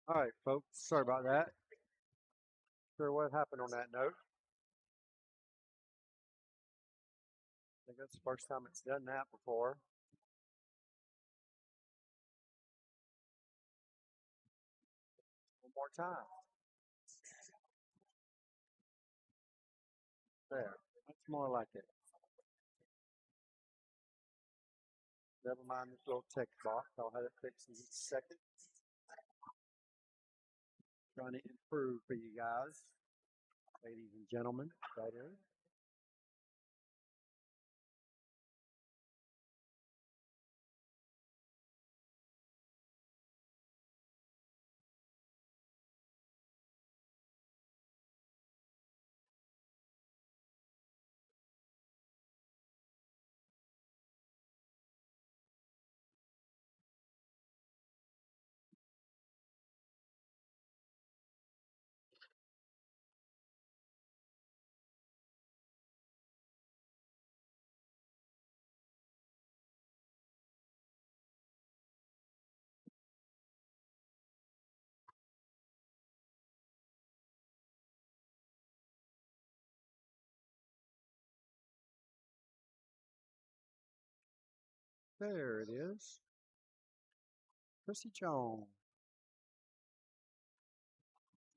All right, folks. Sorry about that. Sure, what happened on that note? I think that's the first time it's done that before. One more time. There. That's more like it. Never mind this little text box. I'll have it fixed in just a second. Trying to improve for you guys, ladies and gentlemen. That is. There it is. Chrissy Jones.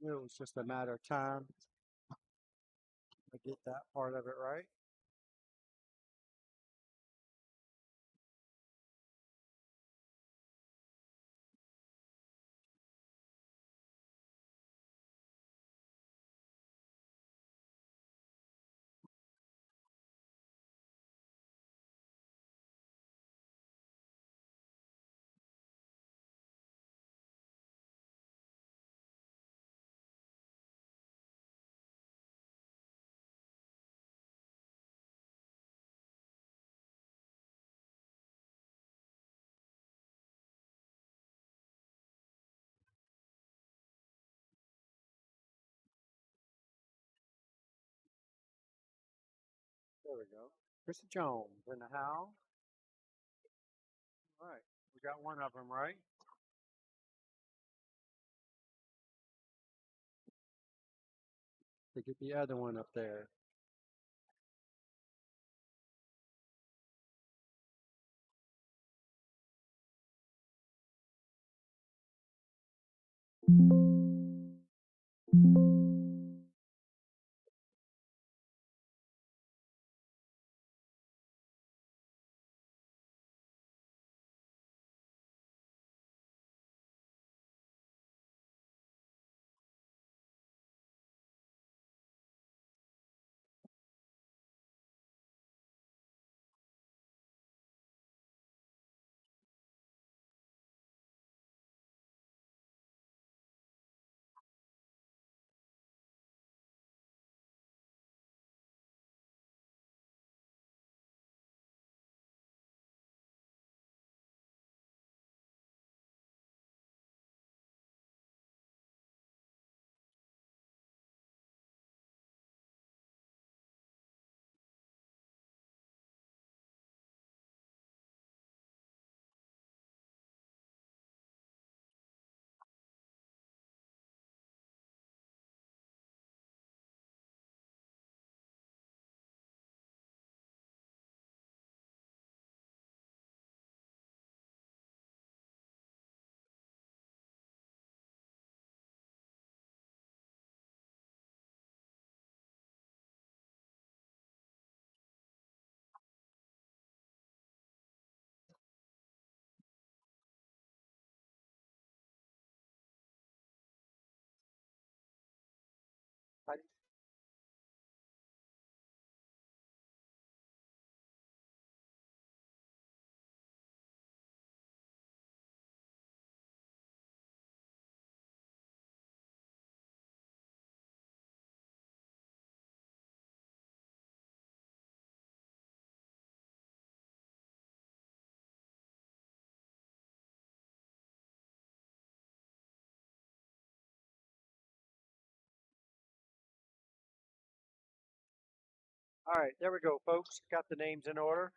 It was just a matter of time to get that part of it right. There we go. Chrissy Jones in the house. All right. We got one of them right. To get the other one up there. All right, there we go, folks. Got the names in order.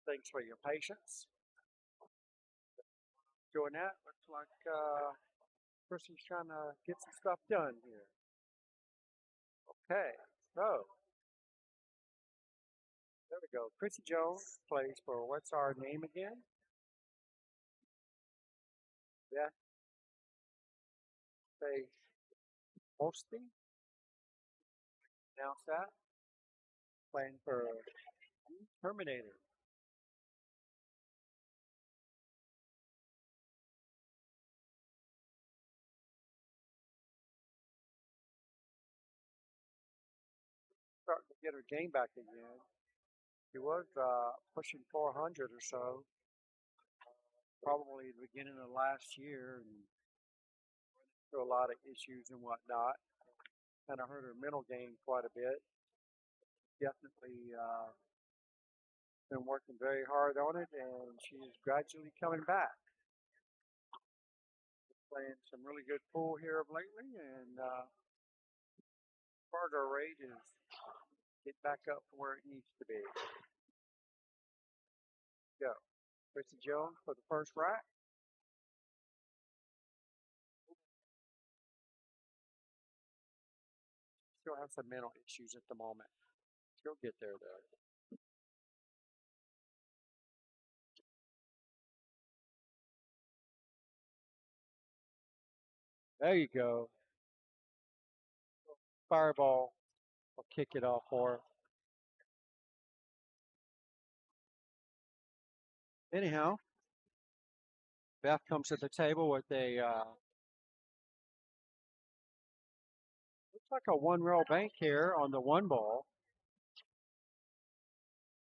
Thanks for your patience. doing that. Looks like Chrissy's trying to get some stuff done here. Okay, so there we go. Chrissy Jones plays for what's our name again? Beth Faith Holstein. Announce that. Playing for Terminator. Starting to get her game back again. She was pushing 400 or so, probably the beginning of last year, and through a lot of issues and whatnot. Kind of hurt her mental game quite a bit. Definitely been working very hard on it, and she's gradually coming back. Playing some really good pool here of lately, and partner rate is get back up to where it needs to be. Go. Chrissy Jones for the first rack. Still have some mental issues at the moment. She'll get there though. There you go. Fireball will kick it off for her. Anyhow, Beth comes to the table with a looks like a one rail bank here on the one ball.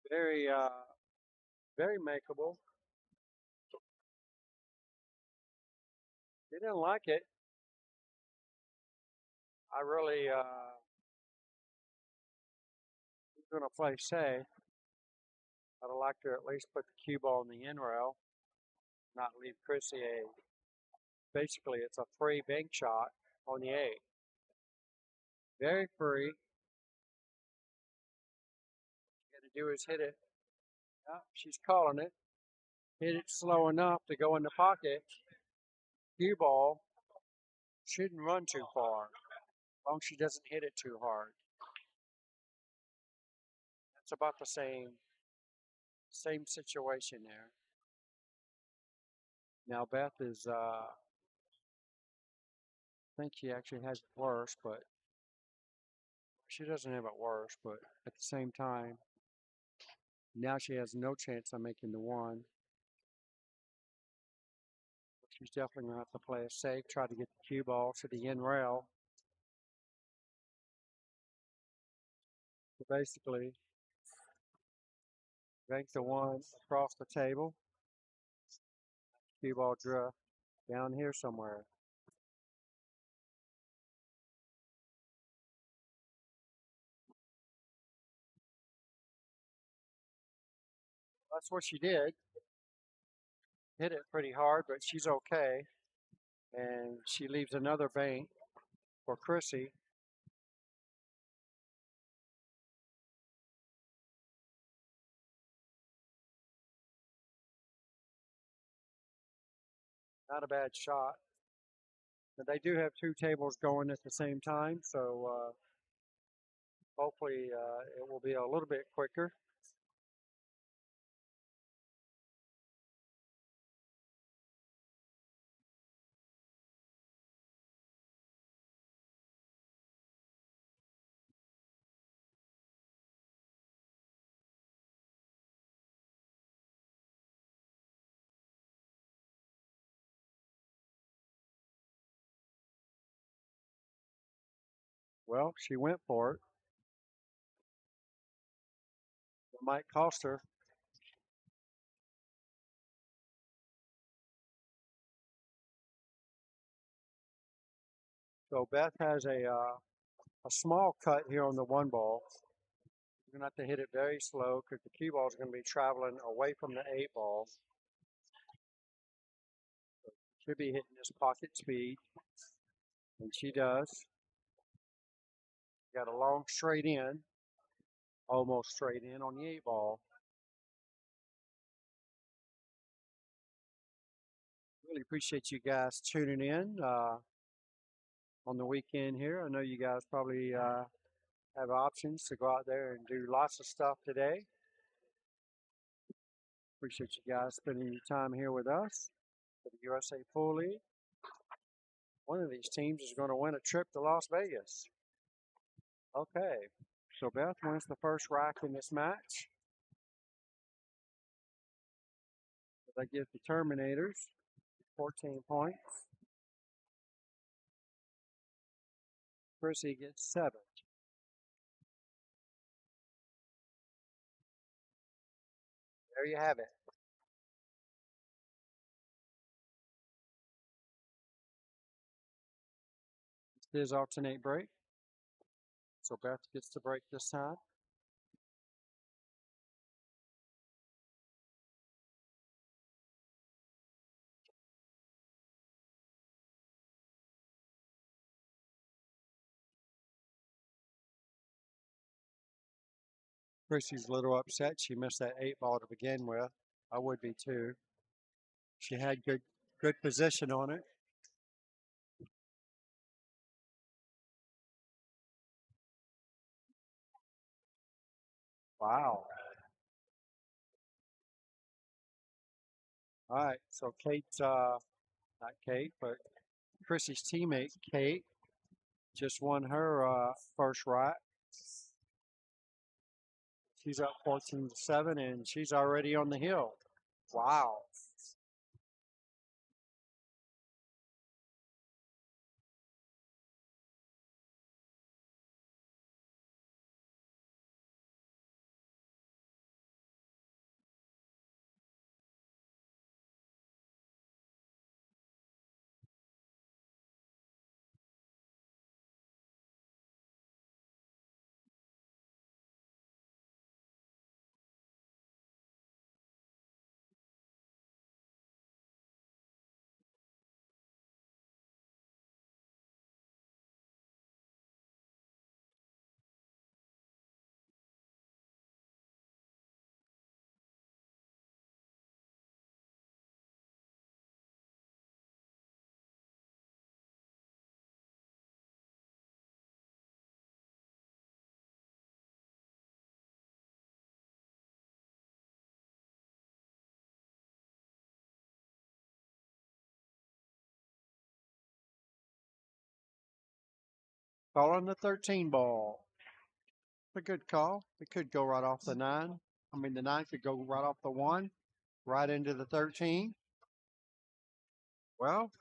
Very very makeable. They didn't like it. I really was gonna play safe. I'd have liked to at least put the cue ball in the in rail, not leave Chrissy a basically it's a free bank shot on the 8. Very free. Got to do is hit it. Yeah, she's calling it. Hit it slow enough to go in the pocket. Cue ball shouldn't run too far, as long as she doesn't hit it too hard. That's about the same situation there. Now Beth is I think she actually has it worse, but she doesn't have it worse, but at the same time, now she has no chance of making the one. She's definitely gonna have to play it safe, try to get the cue ball to the in rail. So basically, bank the one across the table, cue ball drift down here somewhere. That's what she did. Hit it pretty hard, but she's okay. And she leaves another bank for Chrissy. Not a bad shot. But they do have two tables going at the same time, so hopefully it will be a little bit quicker. Well, she went for it. It might cost her. So Beth has a small cut here on the one ball. You're going to have to hit it very slow because the cue ball is going to be traveling away from the 8 ball. So should be hitting this pocket speed, and she does. Got a long straight in, almost straight in on the 8 ball. Really appreciate you guys tuning in on the weekend here. I know you guys probably have options to go out there and do lots of stuff today. Appreciate you guys spending your time here with us for the USA Pool League. One of these teams is going to win a trip to Las Vegas. Okay, so Beth wins the first rack in this match. That gives the Terminators 14 points. Chrissy gets 7. There you have it. This is alternate break. So Beth gets the break this time. Chrissy's a little upset. She missed that 8 ball to begin with. I would be too. She had good position on it. Wow. All right. So Kate's not Kate, but Chrissy's teammate Kate just won her first rack. She's up 14-7, and she's already on the hill. Wow. Calling the 13 ball. A good call. It could go right off the 9. I mean, the 9 could go right off the 1, right into the 13. Well,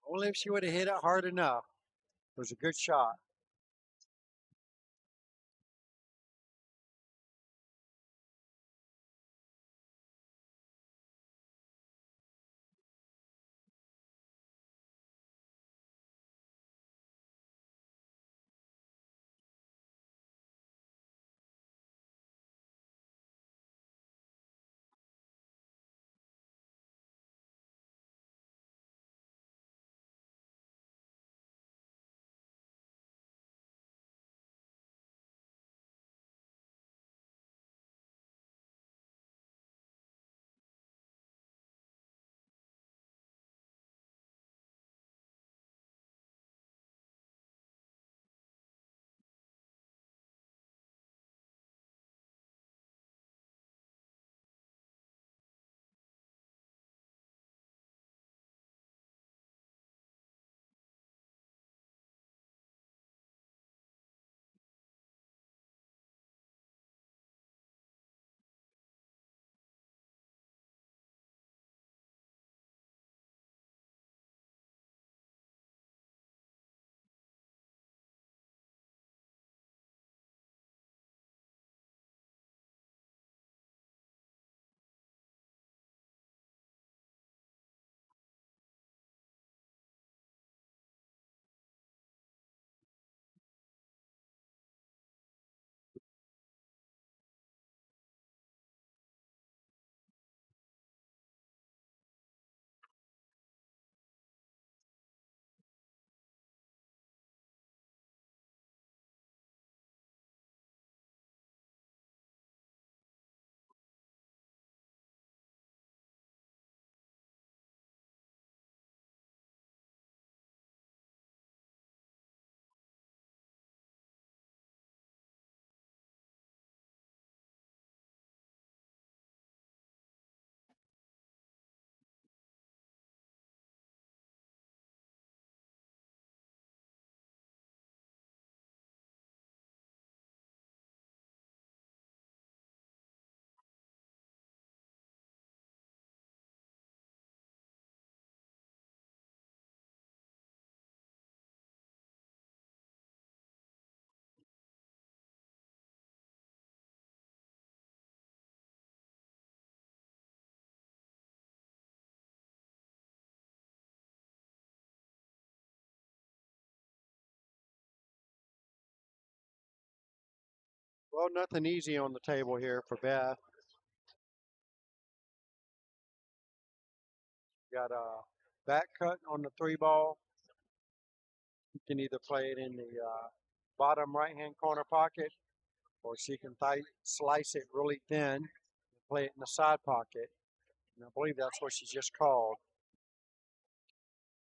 only if she would have hit it hard enough. It was a good shot. Well, nothing easy on the table here for Beth. Got a back cut on the 3 ball. You can either play it in the bottom right-hand corner pocket, or she can slice it really thin and play it in the side pocket. And I believe that's what she just called.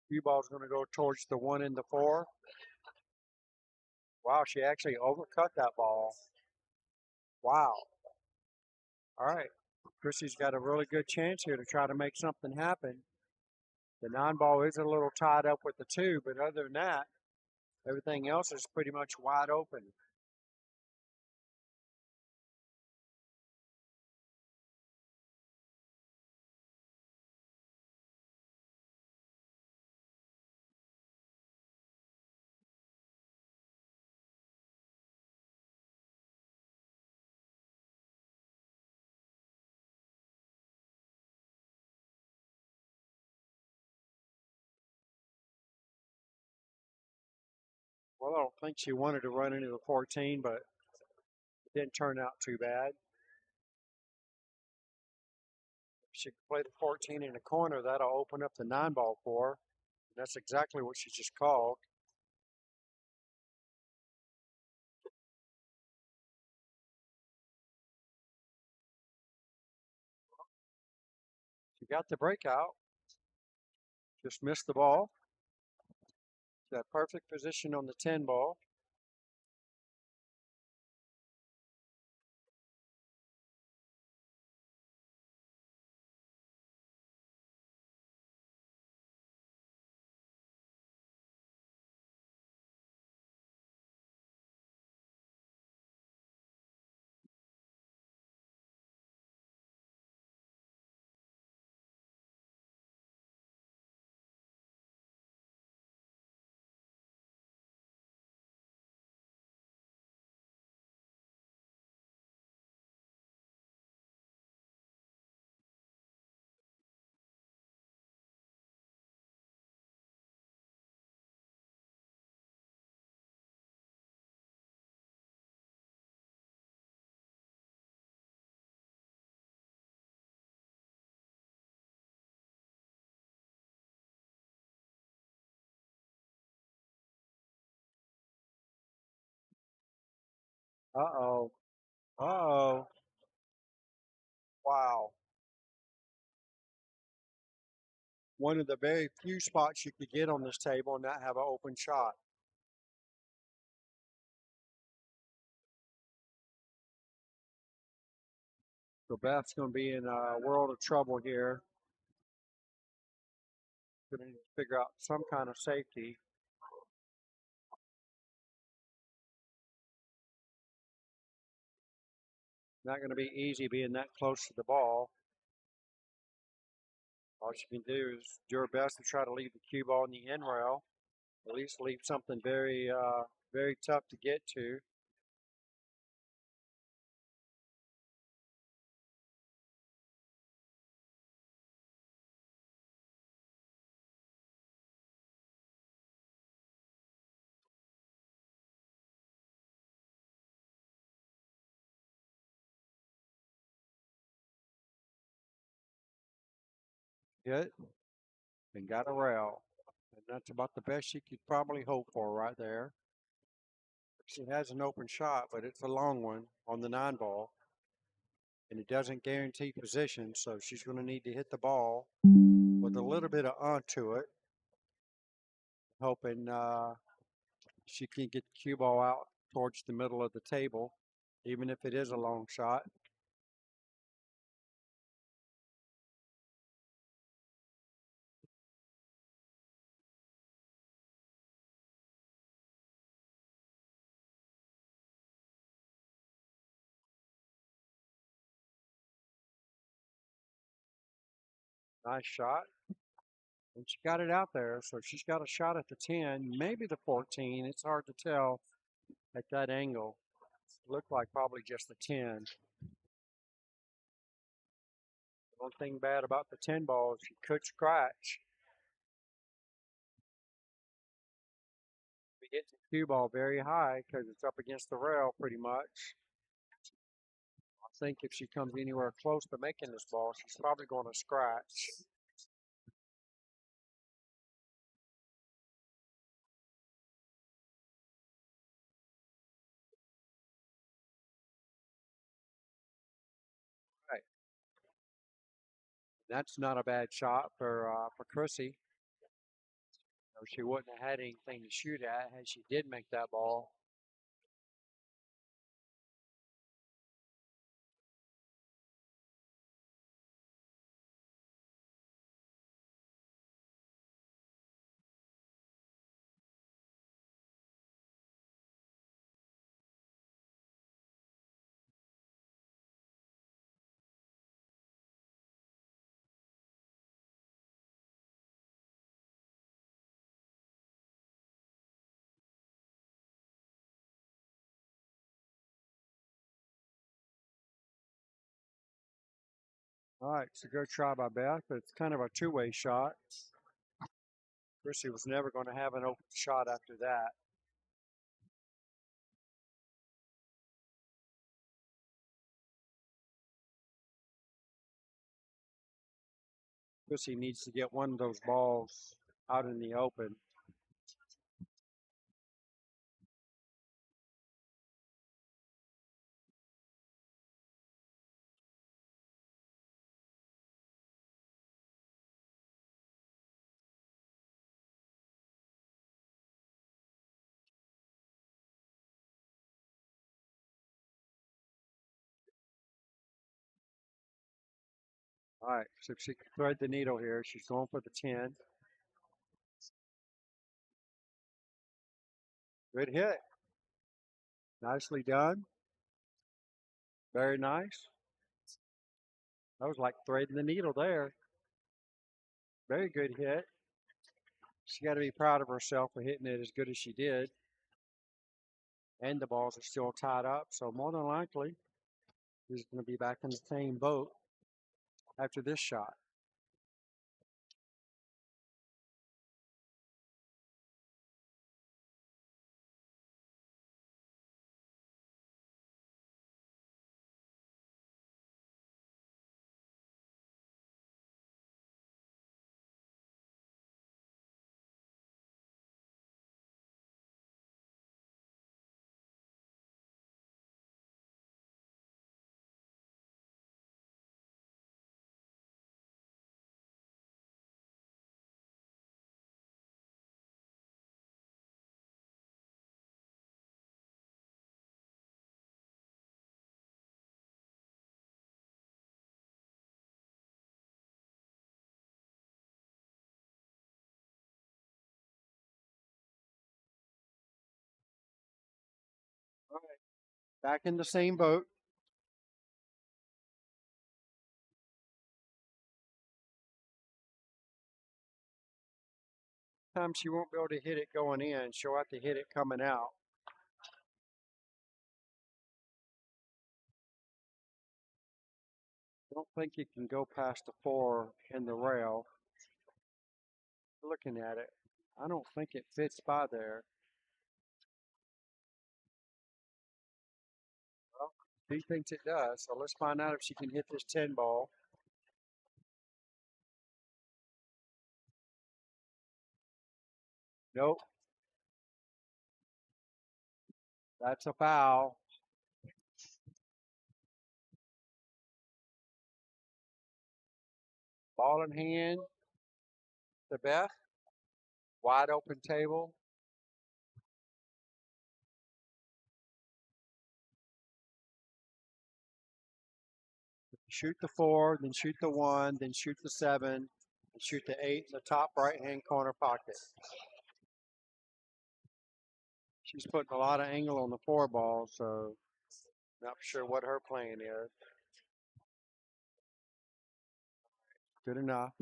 Cue ball is going to go towards the 1 and the 4. Wow, she actually overcut that ball. Wow. All right. Chrissy's got a really good chance here to try to make something happen. The 9 ball is a little tied up with the 2, but other than that, everything else is pretty much wide open. Well, I don't think she wanted to run into the 14, but it didn't turn out too bad. If she could play the 14 in the corner, that'll open up the 9 ball for her. And that's exactly what she just called. She got the breakout, just missed the ball. Got perfect position on the 10 ball. Uh-oh. Uh-oh. Wow. One of the very few spots you could get on this table and not have an open shot. So Beth's going to be in a world of trouble here. Going to figure out some kind of safety. Not going to be easy being that close to the ball. All she can do is do her best to try to leave the cue ball in the end rail. At least leave something very, very tough to get to. Hit and got a rail. And that's about the best she could probably hope for right there. She has an open shot, but it's a long one on the 9 ball. And it doesn't guarantee position, so she's going to need to hit the ball with a little bit of onto it, hoping she can get the cue ball out towards the middle of the table, even if it is a long shot. Nice shot. And she got it out there, so she's got a shot at the 10, maybe the 14. It's hard to tell at that angle. Looked like probably just the 10. One thing bad about the 10 ball is you could scratch. We get the cue ball very high because it's up against the rail pretty much. think if she comes anywhere close to making this ball, she's probably going to scratch. Right. That's not a bad shot for Chrissy. She wouldn't have had anything to shoot at had she did make that ball. All right, it's a good try by Beth, but it's kind of a two-way shot. Chrissy was never going to have an open shot after that. Chrissy needs to get one of those balls out in the open. All right, so if she can thread the needle here, she's going for the 10. Good hit. Nicely done. Very nice. That was like threading the needle there. Very good hit. She got to be proud of herself for hitting it as good as she did. And the balls are still tied up, so more than likely, she's going to be back in the same boat after this shot. All right, back in the same boat. Time she won't be able to hit it going in. She'll have to hit it coming out. I don't think you can go past the 4 in the rail. Looking at it, I don't think it fits by there. Well, he thinks it does, so let's find out if she can hit this 10 ball. Nope. That's a foul. Ball in hand to Beth. Wide open table. Shoot the 4, then shoot the 1, then shoot the 7, and shoot the 8 in the top right-hand corner pocket. She's putting a lot of angle on the 4 ball, so not sure what her plan is. Good enough.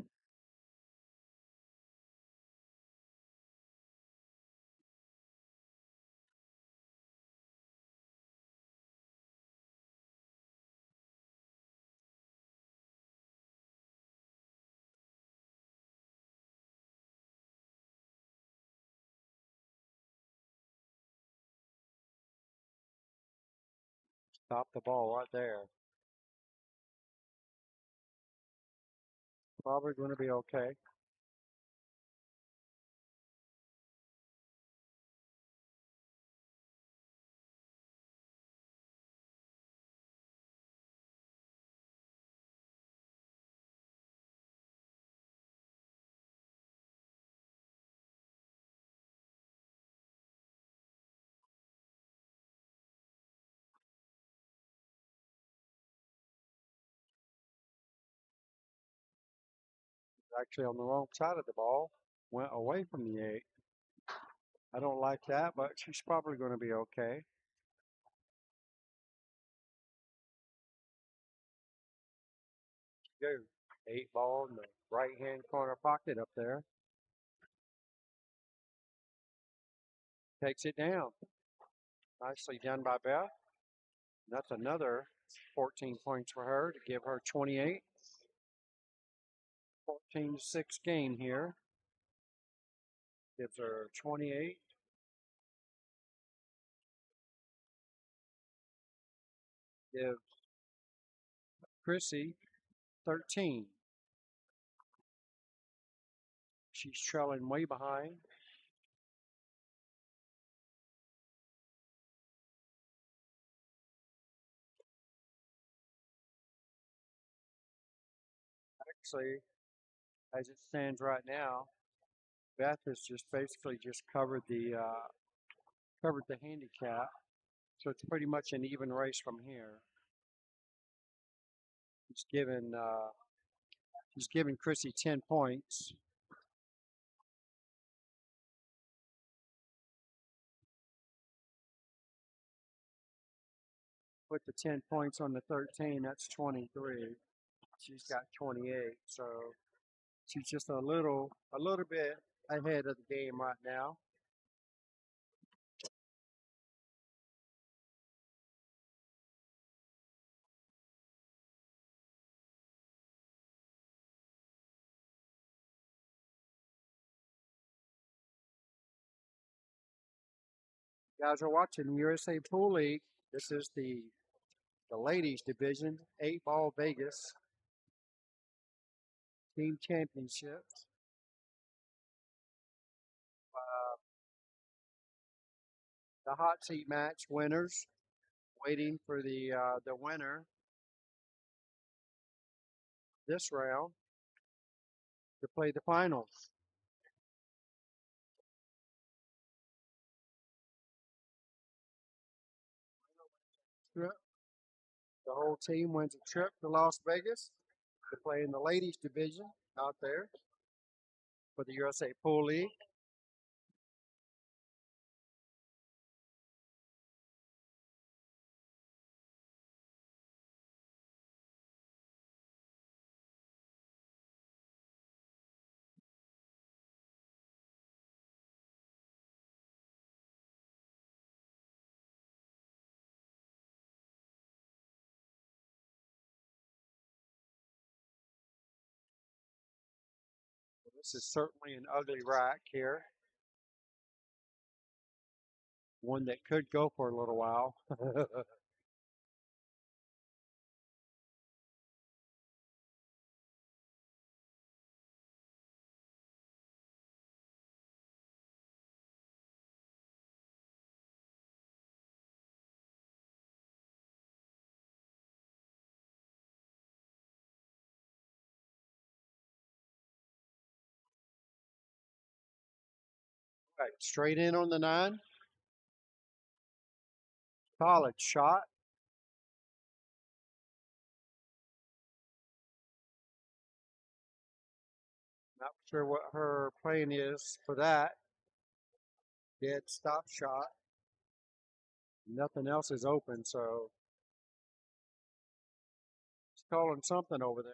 Stop the ball right there. Probably going to be okay. Actually, on the wrong side of the ball, went away from the 8. I don't like that, but she's probably going to be okay. Go. 8 ball in the right hand corner pocket up there. Takes it down. Nicely done by Beth. That's another 14 points for her to give her 28. 14-6 game here. Gives her 28. Gives Chrissy 13. She's trailing way behind. Actually, as it stands right now, Beth has just basically just covered the handicap, so it's pretty much an even race from here. He's given Chrissy 10 points. Put the 10 points on the 13, that's 23. She's got 28, so she's just a little bit ahead of the game right now. You guys are watching USA Pool League. This is the ladies division, 8-ball Vegas team championships. The hot seat match winners waiting for the winner this round to play the finals. The whole team wins a trip to Las Vegas to play in the ladies division out there for the USA Pool League. This is certainly an ugly rack here. One that could go for a little while. Right, straight in on the 9. Solid shot. Not sure what her plan is for that. Dead stop shot. Nothing else is open, so she's calling something over there.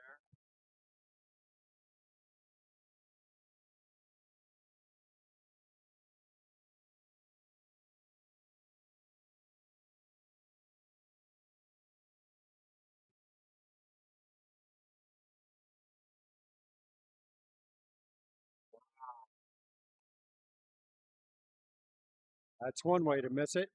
That's one way to miss it.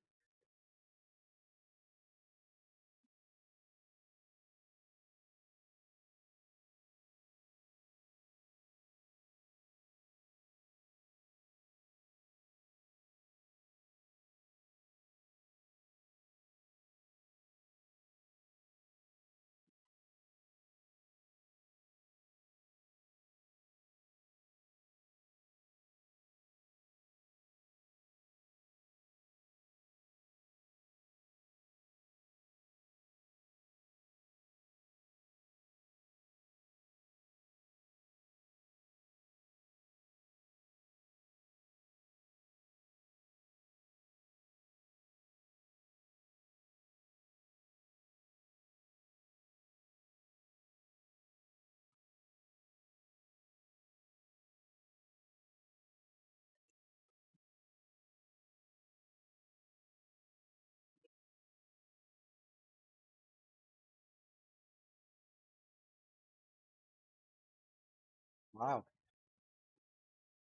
Wow.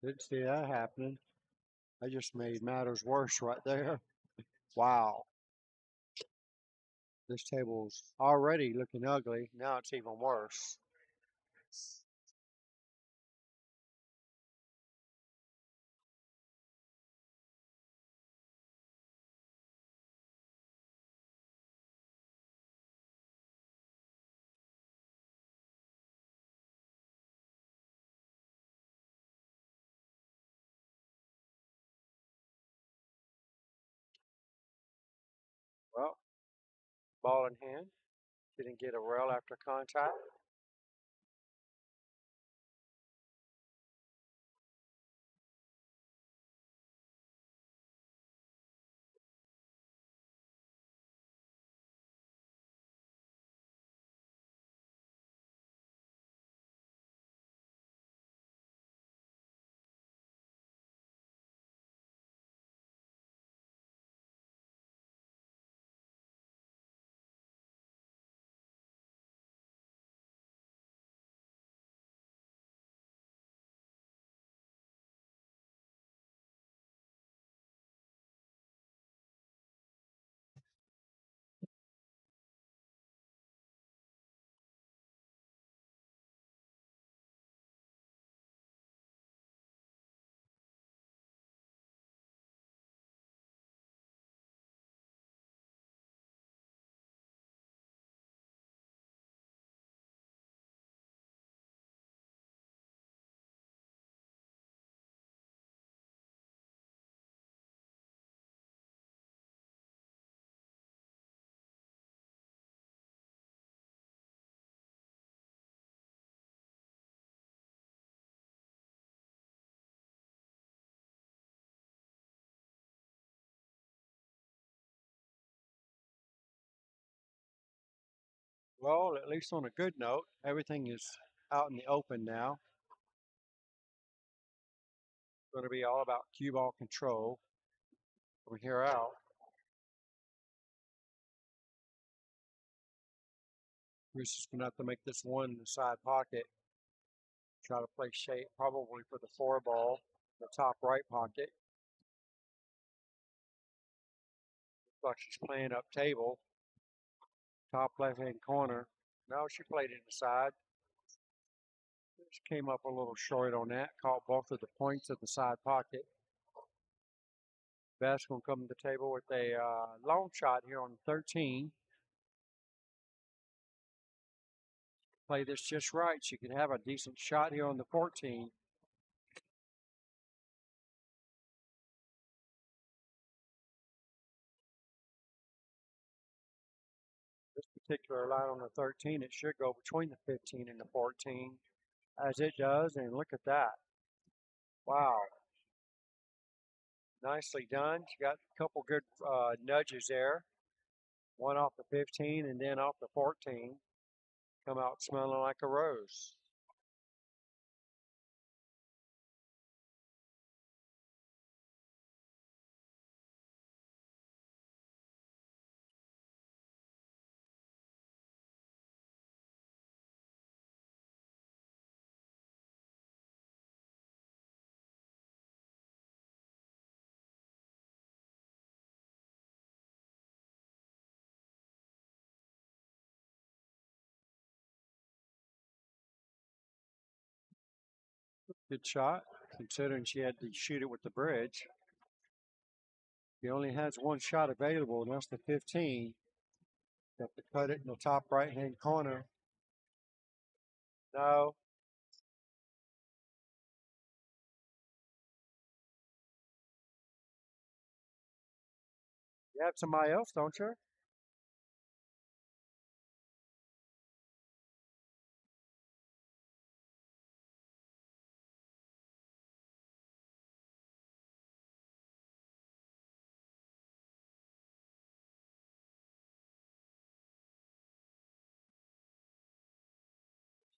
Didn't see that happening. I just made matters worse right there. Wow. This table's already looking ugly. Now it's even worse. Well, ball in hand. Didn't get a rail after contact. Well, at least on a good note, everything is out in the open now. It's going to be all about cue ball control from here out. Bruce is going to have to make this one in the side pocket. Try to play shape probably for the four ball, the top right pocket. Looks like she's playing up table, top left hand corner. No, she played it inside. She came up a little short on that, caught both of the points of the side pocket. Beth's going to come to the table with a long shot here on 13. Play this just right. She could have a decent shot here on the 14. This particular line on the 13, it should go between the 15 and the 14, as it does. And look at that. Wow. Nicely done. She got a couple good nudges there. One off the 15 and then off the 14. Come out smelling like a rose. Good shot, considering she had to shoot it with the bridge. He only has one shot available, and that's the 15. Got to cut it in the top right-hand corner. No. You have somebody else, don't you?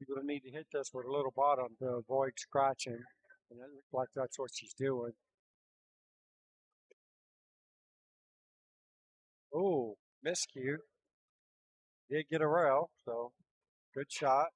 You're going to need to hit this with a little bottom to avoid scratching. And it looks like that's what she's doing. Oh, miscue. Did get a rail, so good shot.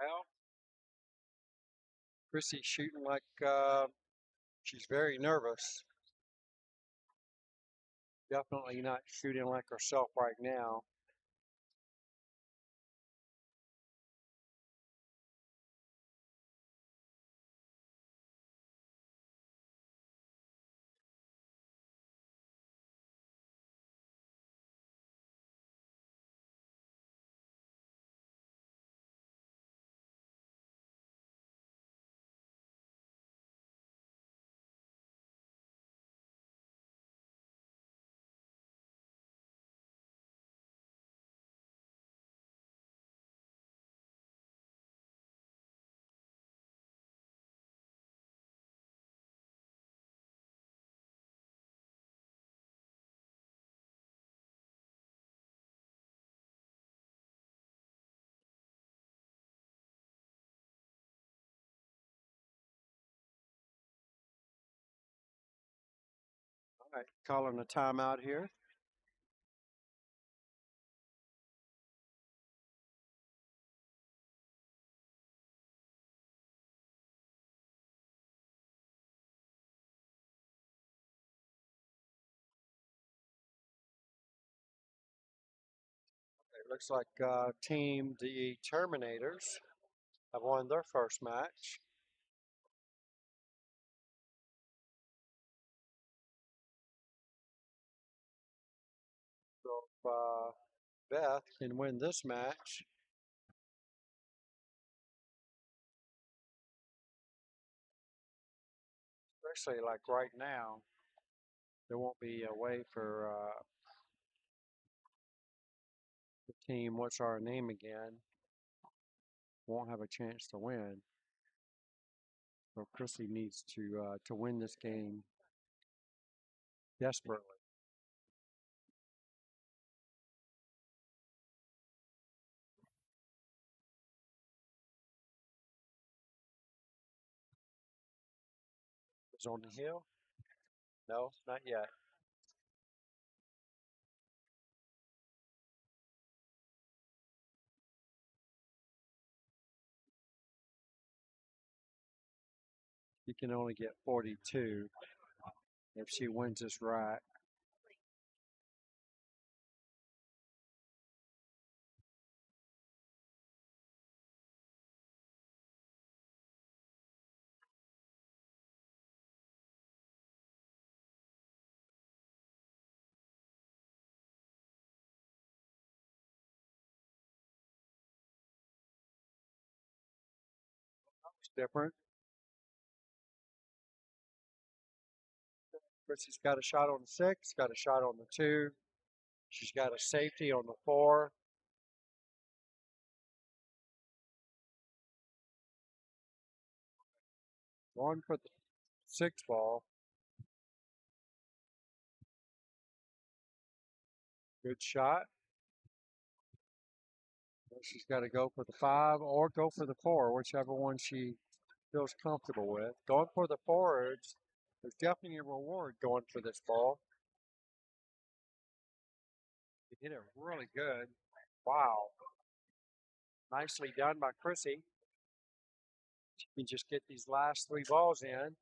Well, Chrissy's shooting like she's very nervous. Definitely not shooting like herself right now. All right, calling a timeout here. It looks like Team the Terminators have won their first match. So if Beth can win this match, especially like right now, there won't be a way for the team, what's our name again, won't have a chance to win. So Chrissy needs to win this game desperately. Is on the hill? No, not yet. You can only get 42 if she wins this right. It's different. Chrissy's got a shot on the 6, got a shot on the 2. She's got a safety on the 4. One for the 6 ball. Good shot. She's got to go for the 5 or go for the 4, whichever one she feels comfortable with. Going for the forwards, there's definitely a reward going for this ball. You hit it really good. Wow. Nicely done by Chrissy. She can just get these last 3 balls in.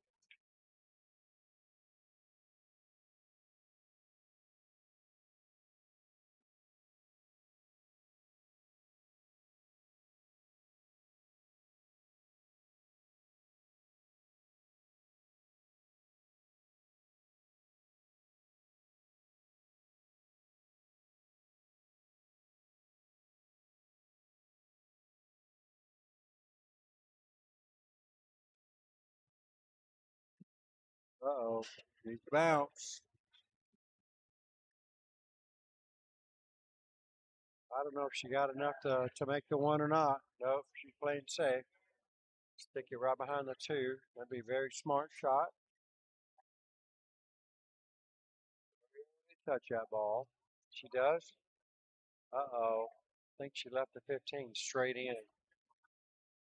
Uh-oh. Needs to bounce. I don't know if she got enough to make the 1 or not. Nope, she's playing safe. Stick it right behind the 2. That'd be a very smart shot. Touch that ball. She does. Uh-oh. I think she left the 15 straight in.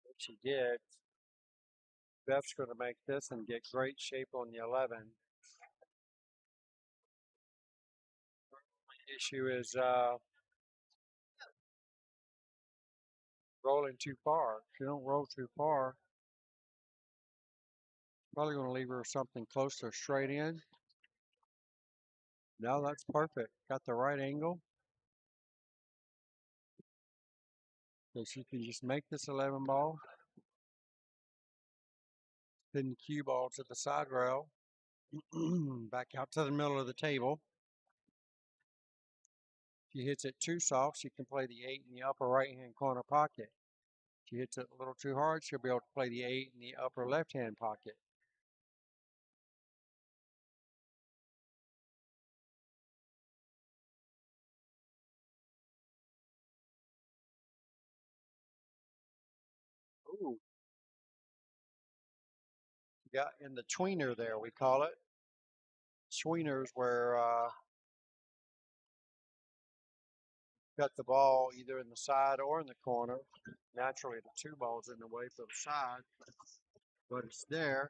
If she did, Beth's going to make this and get great shape on the 11. The issue is rolling too far. If you don't roll too far, probably going to leave her something close to straight in. Now that's perfect. Got the right angle. So she can just make this 11 ball. Pin the cue ball to the side rail. Back out to the middle of the table. If she hits it too soft, she can play the 8 in the upper right-hand corner pocket. If she hits it a little too hard, she'll be able to play the 8 in the upper left-hand pocket. Ooh, you got in the tweener there, we call it. Tweeners where got the ball either in the side or in the corner. Naturally, the 2 ball's in the way for the side, but it's there.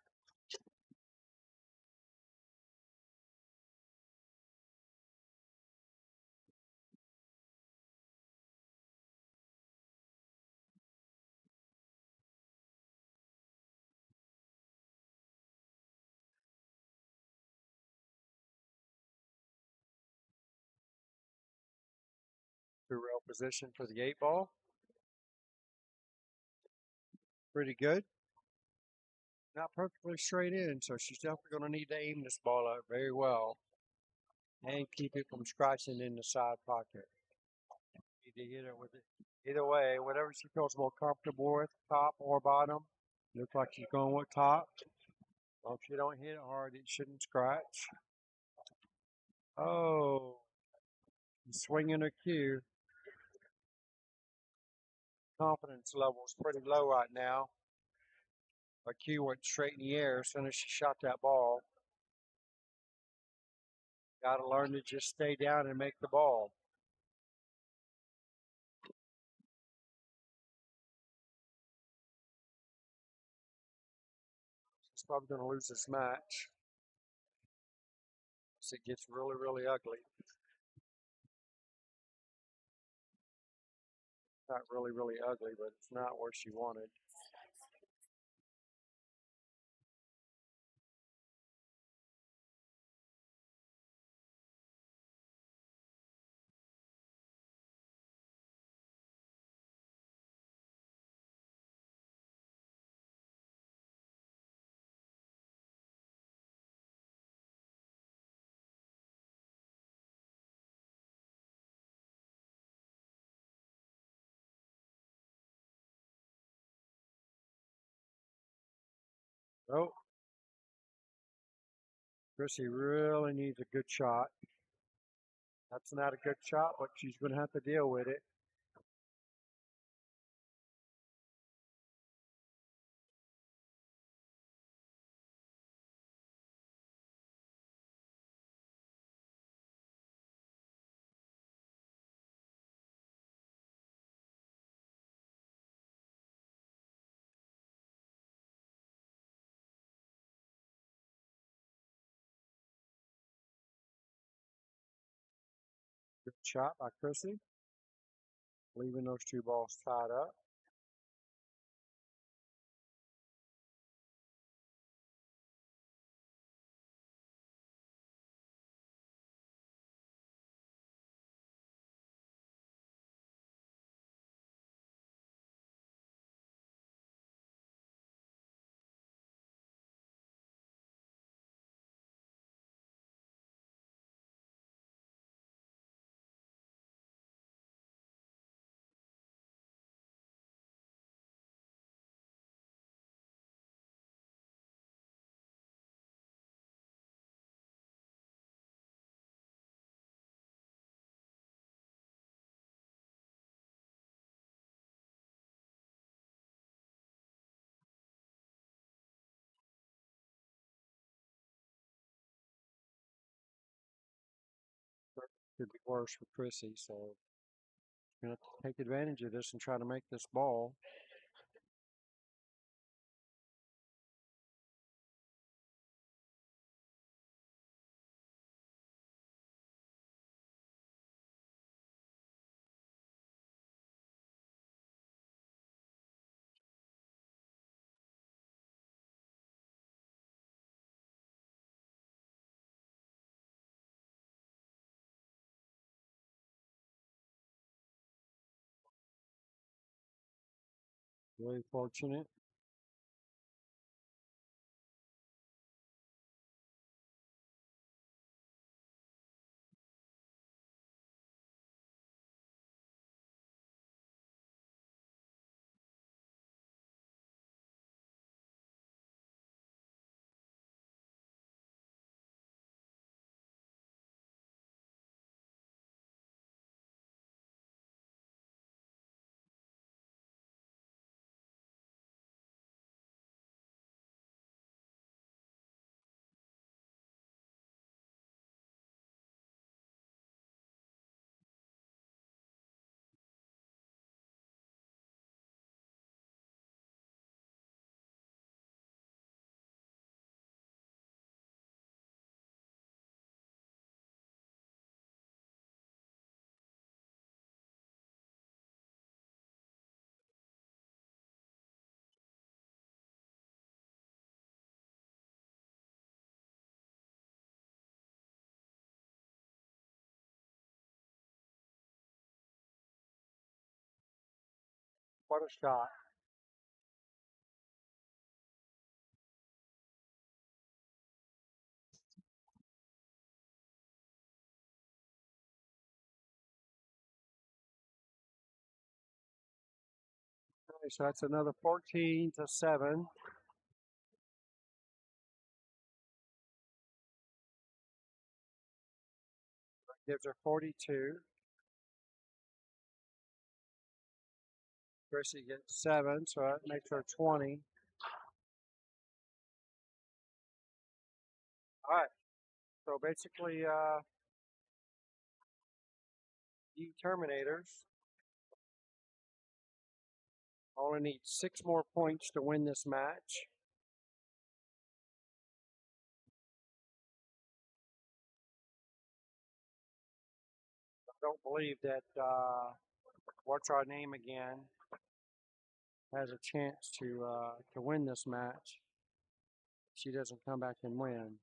Two rail position for the 8 ball. Pretty good. Not perfectly straight in, so she's definitely going to need to aim this ball out very well and keep it from scratching in the side pocket. Need to hit it with it. Either way, whatever she feels more comfortable with, top or bottom. Looks like she's going with top. Well, if you don't hit it hard, it shouldn't scratch. Oh, swinging her cue. Confidence level's pretty low right now. Her cue went straight in the air as soon as she shot that ball. Got to learn to just stay down and make the ball. She's probably going to lose this match. So it gets really, really ugly. Not really, really ugly, but it's not where she wanted. Oh, Chrissy really needs a good shot. That's not a good shot, but she's going to have to deal with it. Good shot by Chrissy. Leaving those 2 balls tied up. Could be worse for Chrissy, so going to have to take advantage of this and try to make this ball. Very fortunate. What a shot. Okay, so that's another 14-7. Gives her 42. Chrissy gets 7, so that makes her 20. All right. So basically, the Terminators only need 6 more points to win this match. I don't believe that what's our name again has a chance to win this match. She doesn't come back and win.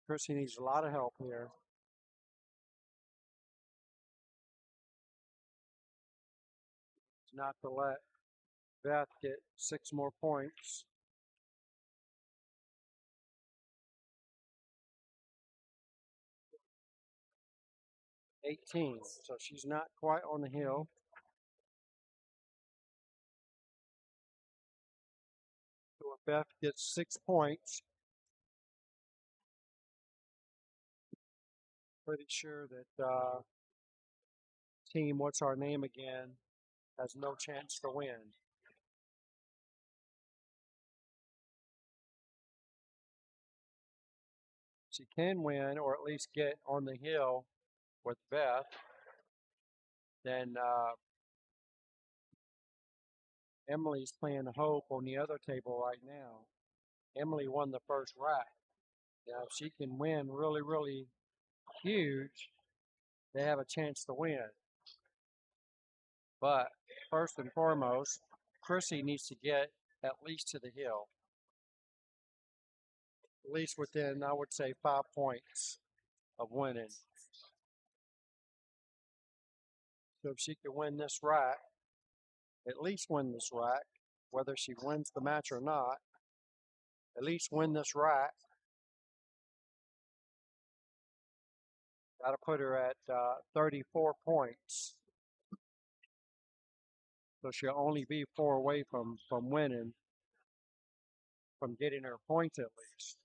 Chrissy needs a lot of help here. Not to let Beth get 6 more points. 18. So she's not quite on the hill. To a Beth gets 6 points. Pretty sure that team, what's our name again, has no chance to win. She can win, or at least get on the hill with Beth. Then Emily's playing Hope on the other table right now. Emily won the first rack. Now, if she can win really, really huge, they have a chance to win. But first and foremost, Chrissy needs to get at least to the hill. At least within, I would say, 5 points of winning. So if she can win this rack, at least win this rack, whether she wins the match or not, at least win this rack. Got to put her at 34 points. So she'll only be 4 away from winning, from getting her points at least.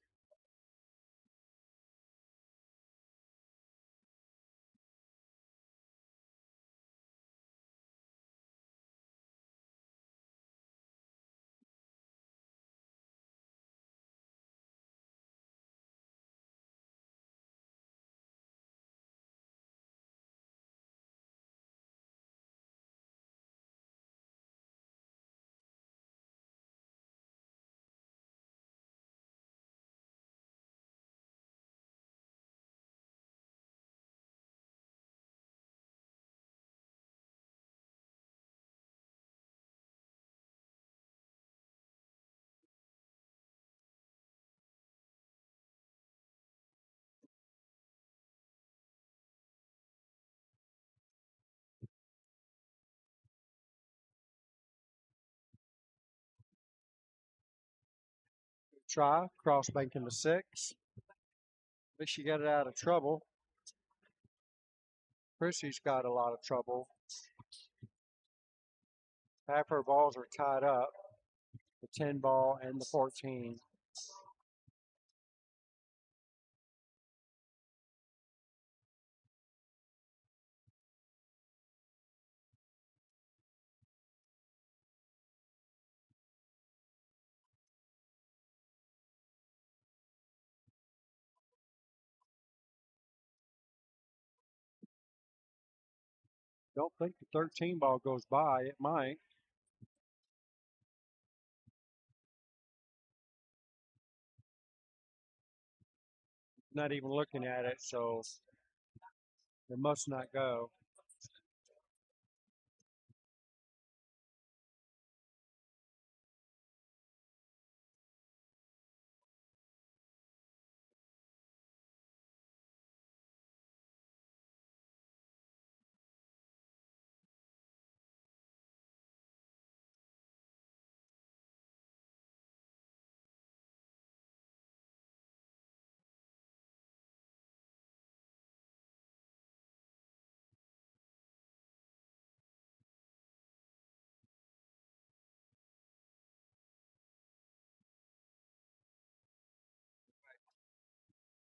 Try cross banking to 6. At least she got it out of trouble. Chrissy's got a lot of trouble. Half her balls are tied up, the 10 ball and the 14. Don't think the 13 ball goes by. It might. Not even looking at it, so it must not go.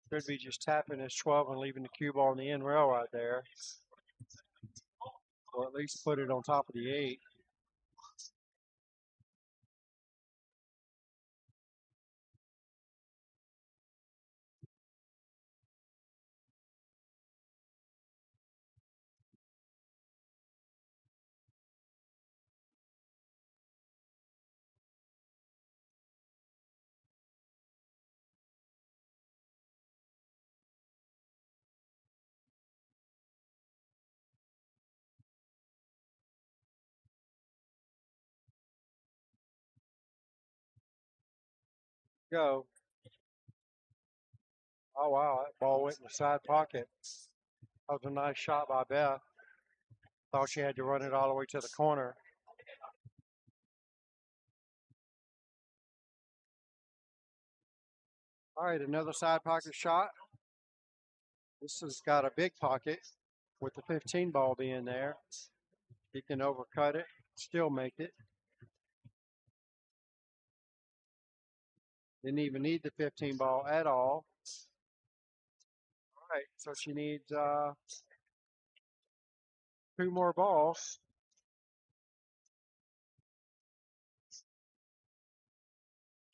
Should be just tapping his 12 and leaving the cue ball on the end rail right there. Or at least put it on top of the 8. Go. Oh, wow. That ball went in the side pocket. That was a nice shot by Beth. Thought she had to run it all the way to the corner. All right, another side pocket shot. This has got a big pocket with the 15 ball being there. He can overcut it, still make it. Didn't even need the 15 ball at all. All right, so she needs 2 more balls.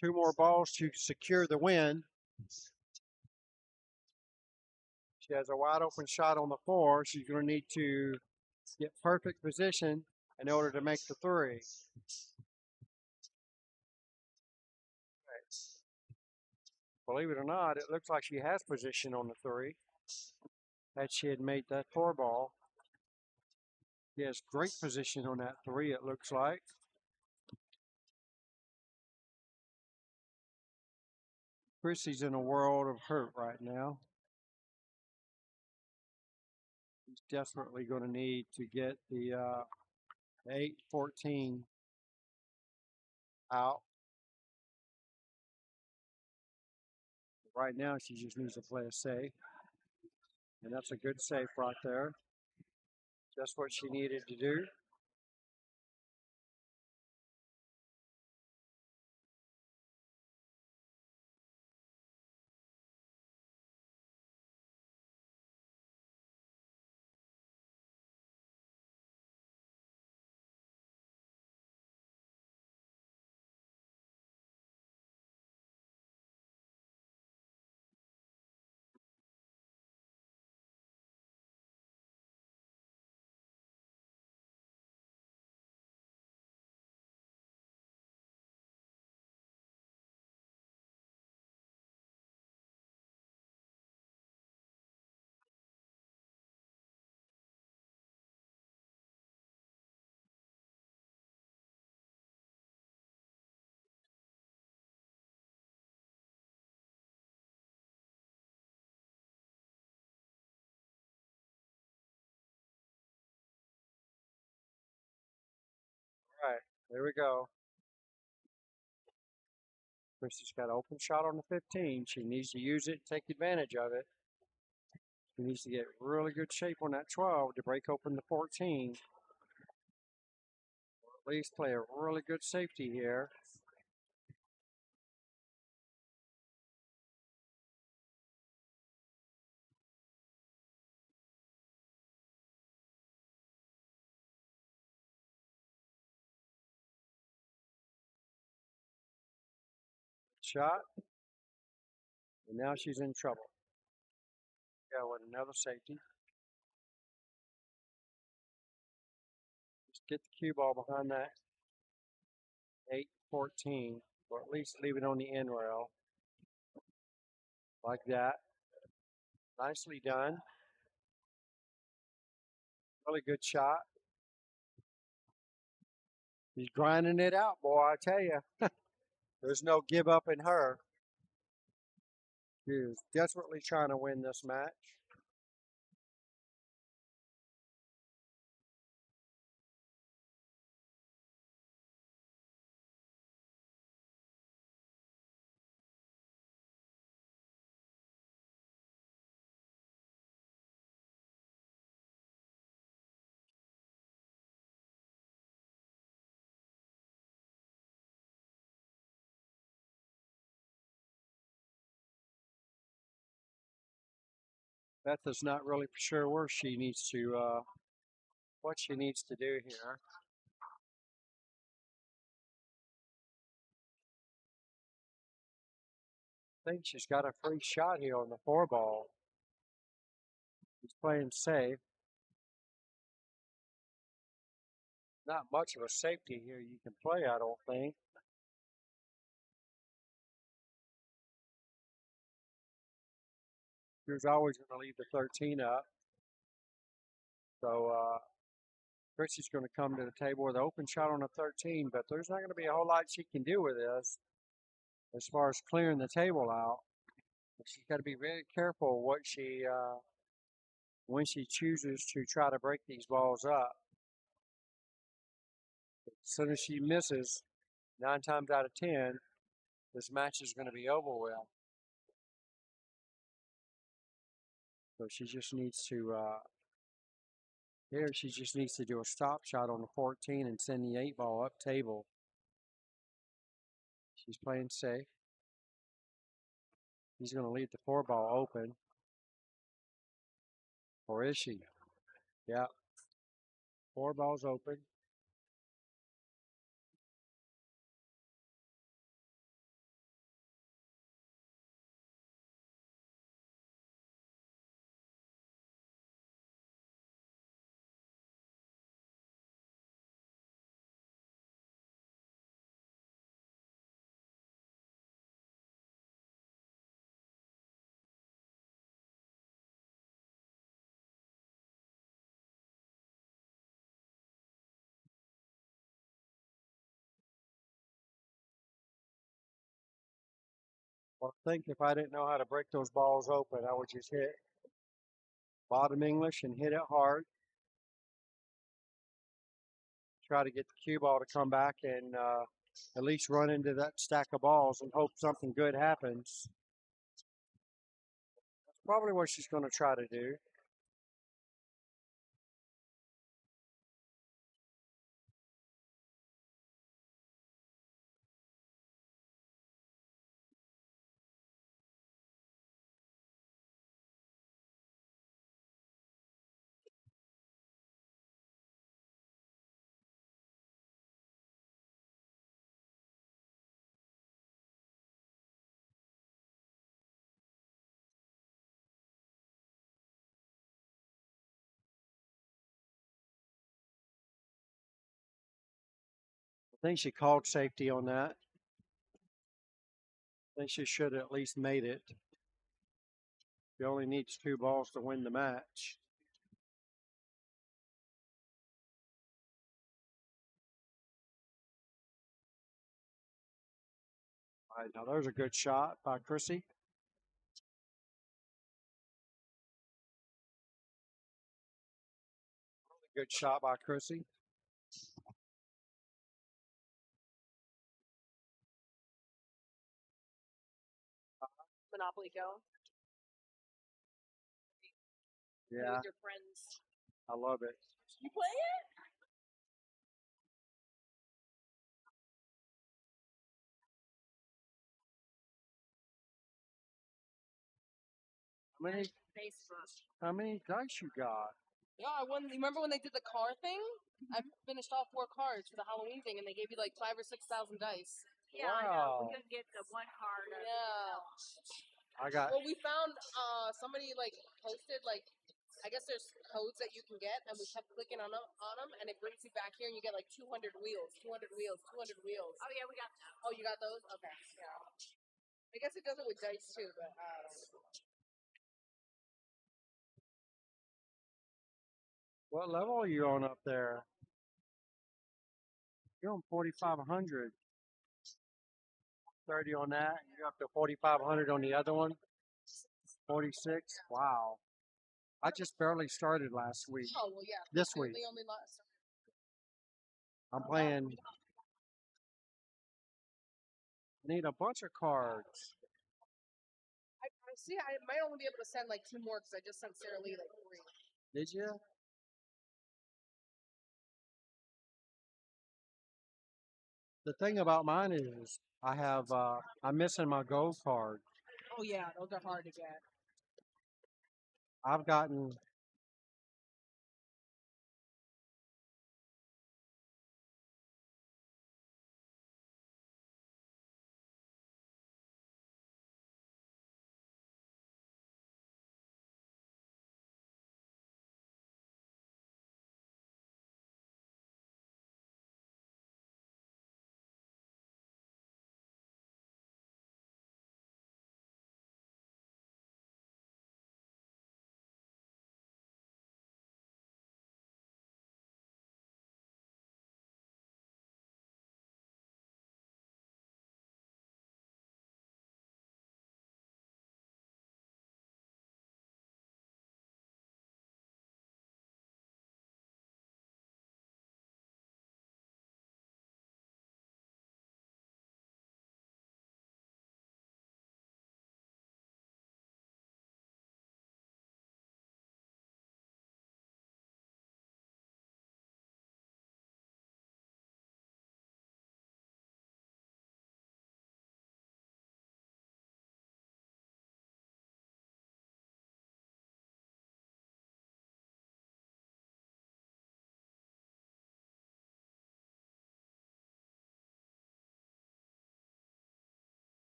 2 more balls to secure the win. She has a wide open shot on the 4. She's going to need to get perfect position in order to make the 3. Believe it or not, it looks like she has position on the 3. That she had made that 4 ball. She has great position on that 3, it looks like. Chrissy's in a world of hurt right now. He's desperately going to need to get the 8-14 out. Right now, she just needs to play a safe. And that's a good safe right there. Just what she needed to do. All right, there we go. Chrissy's got an open shot on the 15. She needs to use it, take advantage of it. She needs to get really good shape on that 12 to break open the 14. Or at least play a really good safety here. Shot. And now she's in trouble. Yeah, with another safety. Just get the cue ball behind that 8-14, or at least leave it on the end rail. Like that. Nicely done. Really good shot. She's grinding it out, boy, I tell you. There's no give up in her. She is desperately trying to win this match. Beth is not really sure where she needs to, what she needs to do here. I think she's got a free shot here on the 4 ball. She's playing safe. Not much of a safety here you can play, I don't think. She was always going to leave the 13 up. So Chrissy's going to come to the table with an open shot on the 13, but there's not going to be a whole lot she can do with this as far as clearing the table out. But she's got to be very careful what she when she chooses to try to break these balls up. As soon as she misses, 9 times out of 10, this match is going to be over with. So she just needs to, here she just needs to do a stop shot on the 14 and send the 8 ball up table. She's playing safe. He's going to leave the 4-ball open. Or is she? Yeah. 4-ball's open. Well, I think if I didn't know how to break those balls open, I would just hit bottom English and hit it hard. Try to get the cue ball to come back and at least run into that stack of balls and hope something good happens. That's probably what she's going to try to do. I think she called safety on that. I think she should have at least made it. She only needs 2 balls to win the match. All right, now there's a good shot by Chrissy. Good shot by Chrissy. Monopoly Go. Yeah. With your friends. I love it. You play it? Facebook. How many dice you got? Yeah, I won. Remember when they did the car thing? I finished all 4 cards for the Halloween thing, and they gave you like 5,000 or 6,000 dice. Yeah, I know. We couldn't get the 1 card. Yeah. I got. Well, we found somebody like posted like I guess there's codes that you can get, and we kept clicking on them, and it brings you back here, and you get like 200 wheels, 200 wheels, 200 wheels. Oh yeah, we got that. Oh, you got those? Okay. Yeah. I guess it does it with dice too, but. What level are you on up there? You're on 4,500. 30 on that. You're up to 4,500 on the other one. 46. Wow. I just barely started last week. Oh well, yeah. This week. They only lost. I'm playing. Need a bunch of cards. I see. I might only be able to send like 2 more because I just sent Sarah Lee like 3. Did you? The thing about mine is I have I'm missing my gold card. Oh yeah, those are hard to get. I've gotten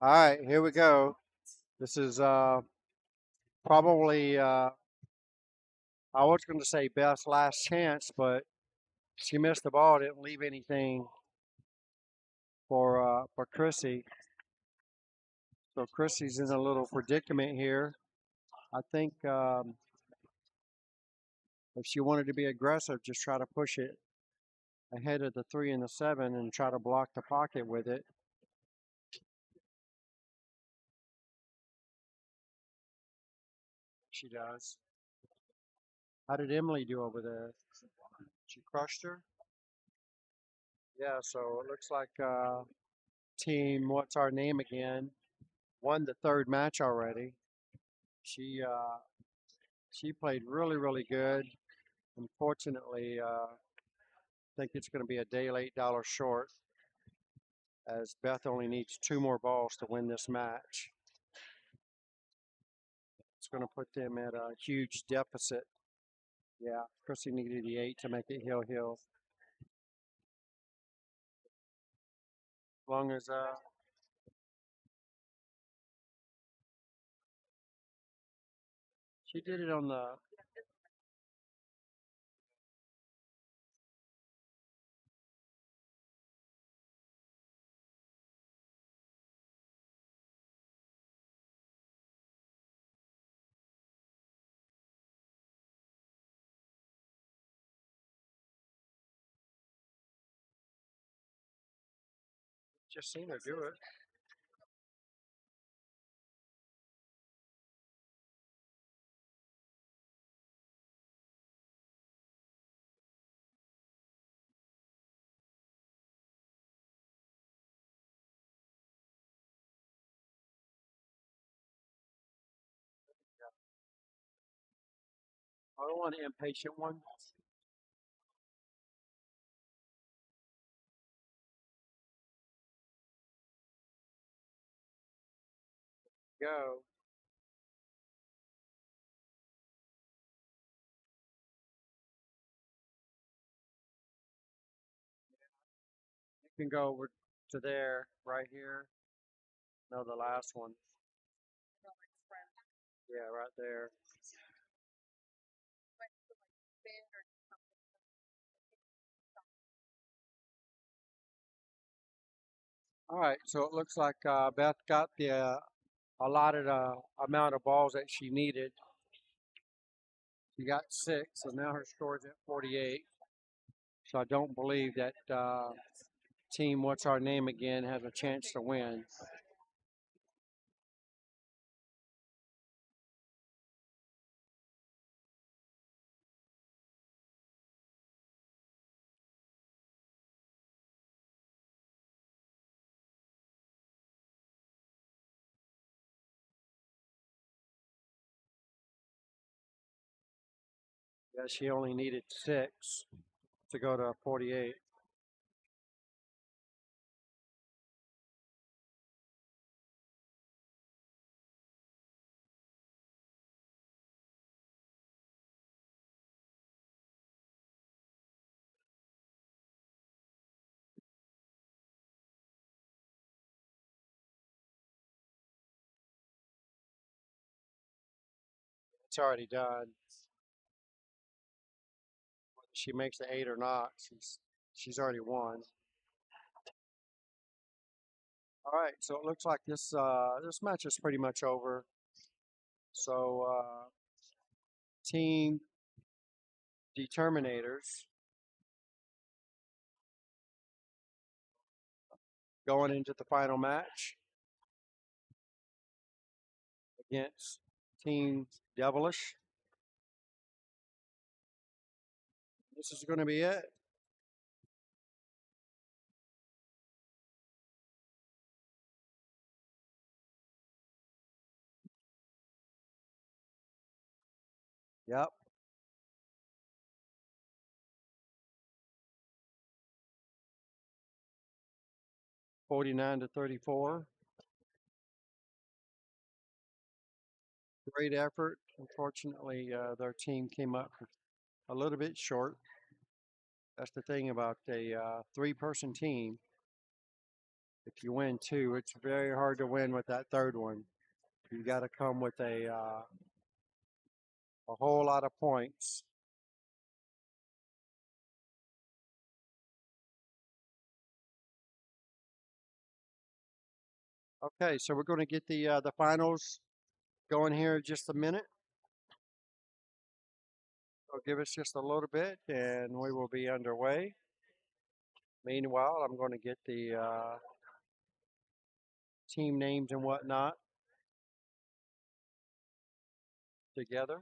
All right, here we go. This is probably I was going to say Beth's last chance, but she missed the ball. Didn't leave anything for Chrissy. So Chrissy's in a little predicament here. I think if she wanted to be aggressive, just try to push it ahead of the 3 and the 7 and try to block the pocket with it. She does. How did Emily do over there? She crushed her? Yeah, so it looks like team, what's our name again, won the third match already. She played really, really good. Unfortunately, I think it's going to be a day late, dollar short, as Beth only needs 2 more balls to win this match. It's going to put them at a huge deficit. Yeah, Chrissy needed the 8 to make it hill. As long as she did it on the. Just seen her do it. I don't want an impatient one. Go. You can go over to there, right here. No, the last one. Yeah, right there. All right, so it looks like Beth got the allotted amount of balls that she needed. She got 6, so now her score's at 48. So I don't believe that team, what's our name again, has a chance to win. Yeah, she only needed 6 to go to 48. It's already done. Whether she makes the 8 or not, she's already won. All right, so it looks like this match is pretty much over. So team Determinators going into the final match against Team Devilish. This is going to be it. Yep. 49-34. Great effort. Unfortunately, their team came up a little bit short. That's the thing about a 3-person team. If you win two, it's very hard to win with that third one. You got to come with a whole lot of points. Okay, so we're going to get the finals going here in just a minute. So give us just a little bit, and we will be underway. Meanwhile, I'm going to get the team names and whatnot together.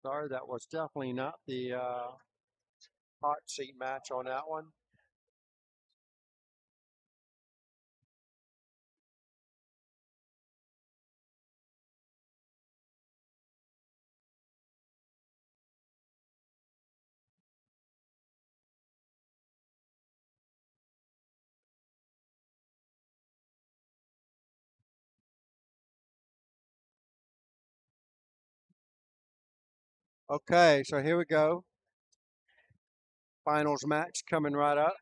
Sorry, that was definitely not the hot seat match on that one. Okay, so here we go. Finals match coming right up.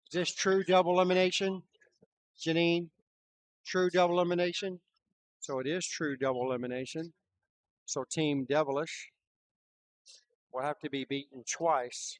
Is this true double elimination, Janine? True double elimination? So it is true double elimination. So Team Devilish will have to be beaten twice.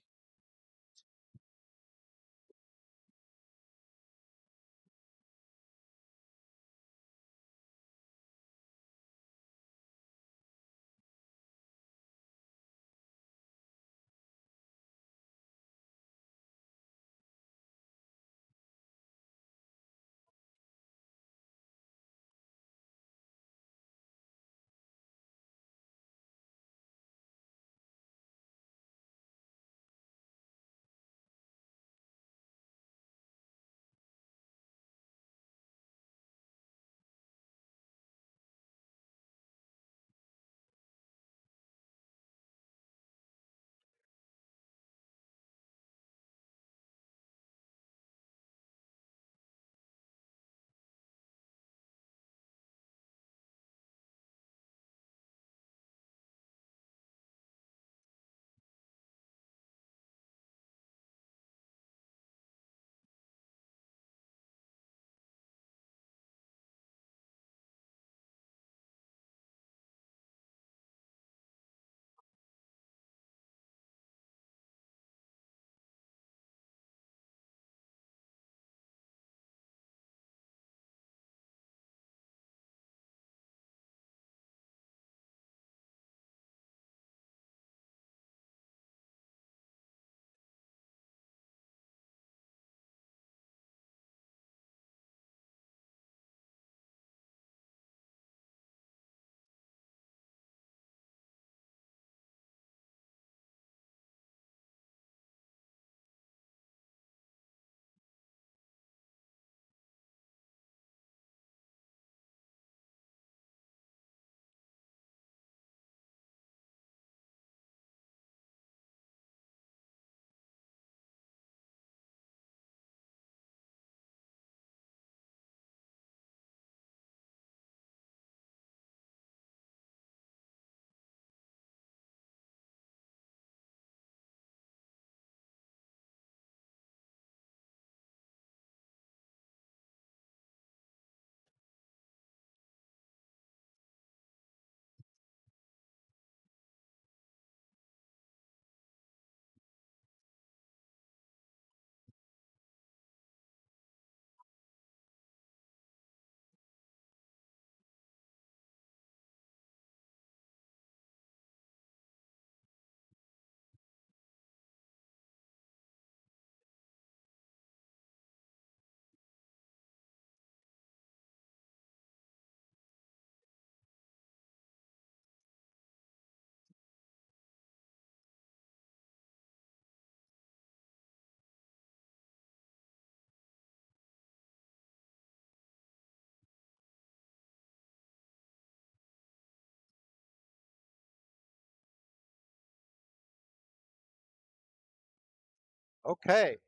Okay,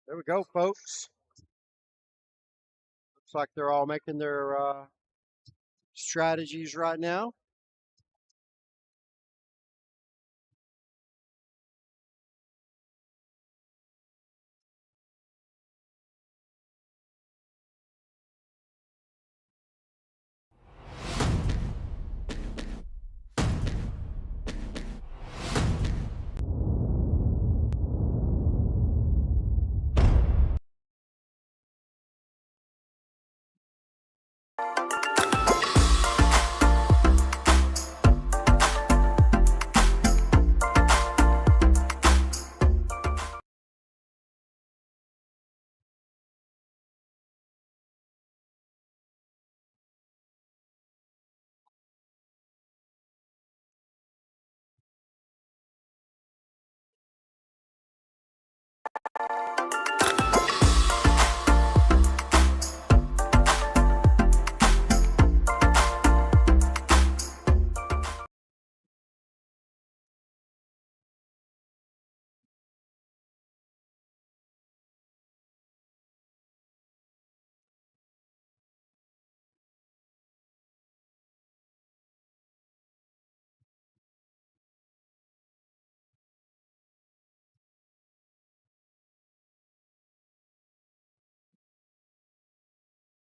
there we go, folks. Looks like they're all making their strategies right now.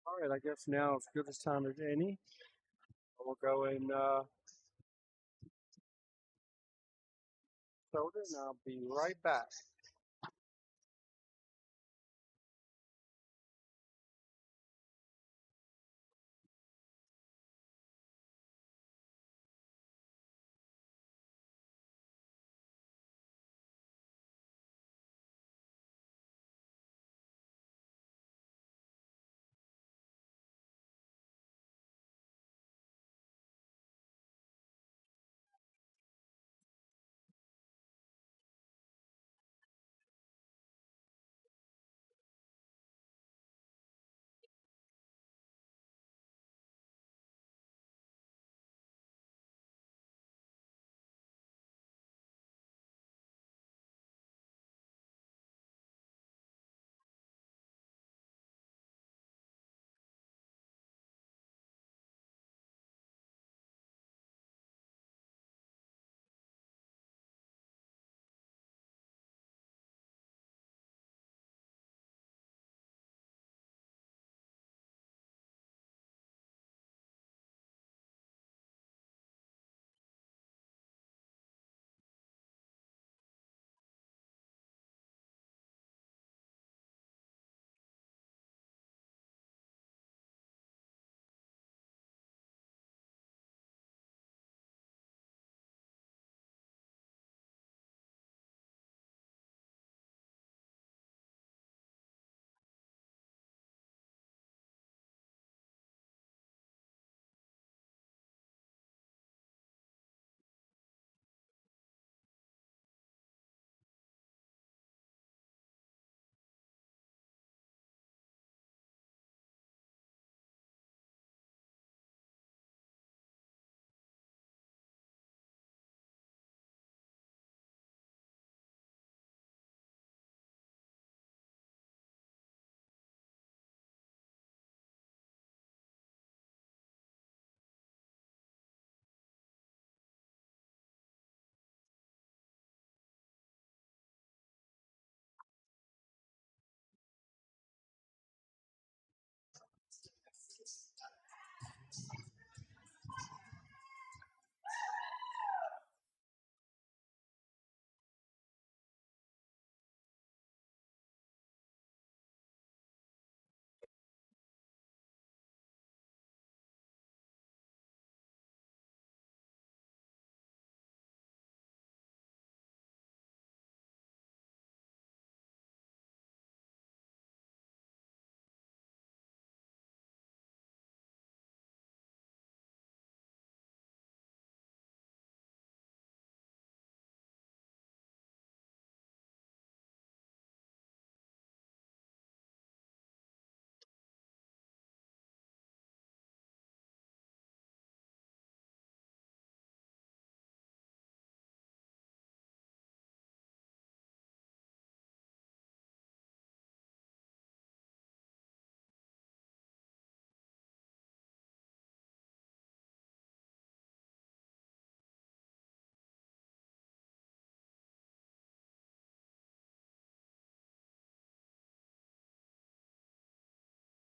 All right, I guess now it's good as time as any. We'll go and soda, and I'll be right back.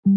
All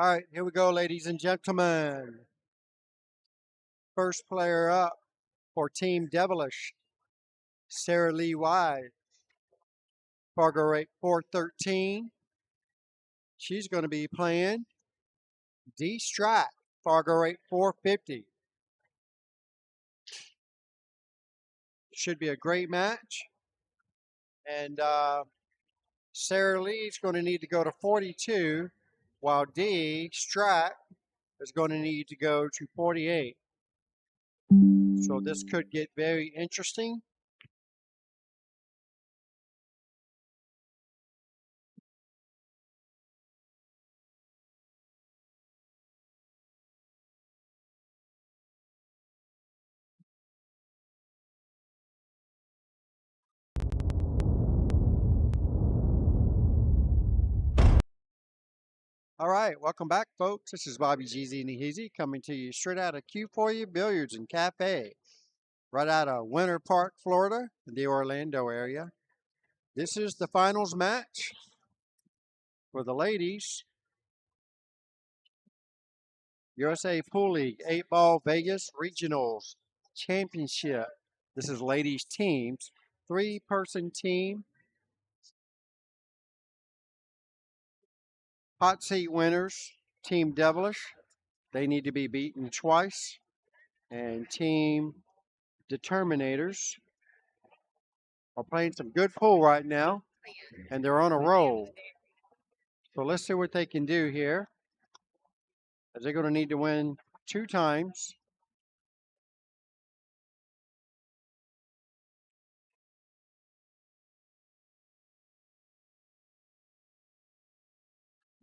right, here we go, ladies and gentlemen. First player up for Team Devilish, Sarah Lee Wise. Fargo rate 413. She's going to be playing D Strat, Fargo rate 450. Should be a great match. And Sarah Lee's going to need to go to 42, while D Strat is going to need to go to 48. So this could get very interesting. All right, welcome back, folks. This is Bobby Jeezy and Easy coming to you straight out of Q4U Billiards and Cafe, right out of Winter Park, Florida, in the Orlando area. This is the finals match for the ladies. USA Pool League 8-Ball Vegas Regionals Championship. This is ladies teams, 3-person team. Hot seat winners, Team Devilish. They need to be beaten twice. And Team Determinators are playing some good pool right now, and they're on a roll. So let's see what they can do here, as they're going to need to win 2 times.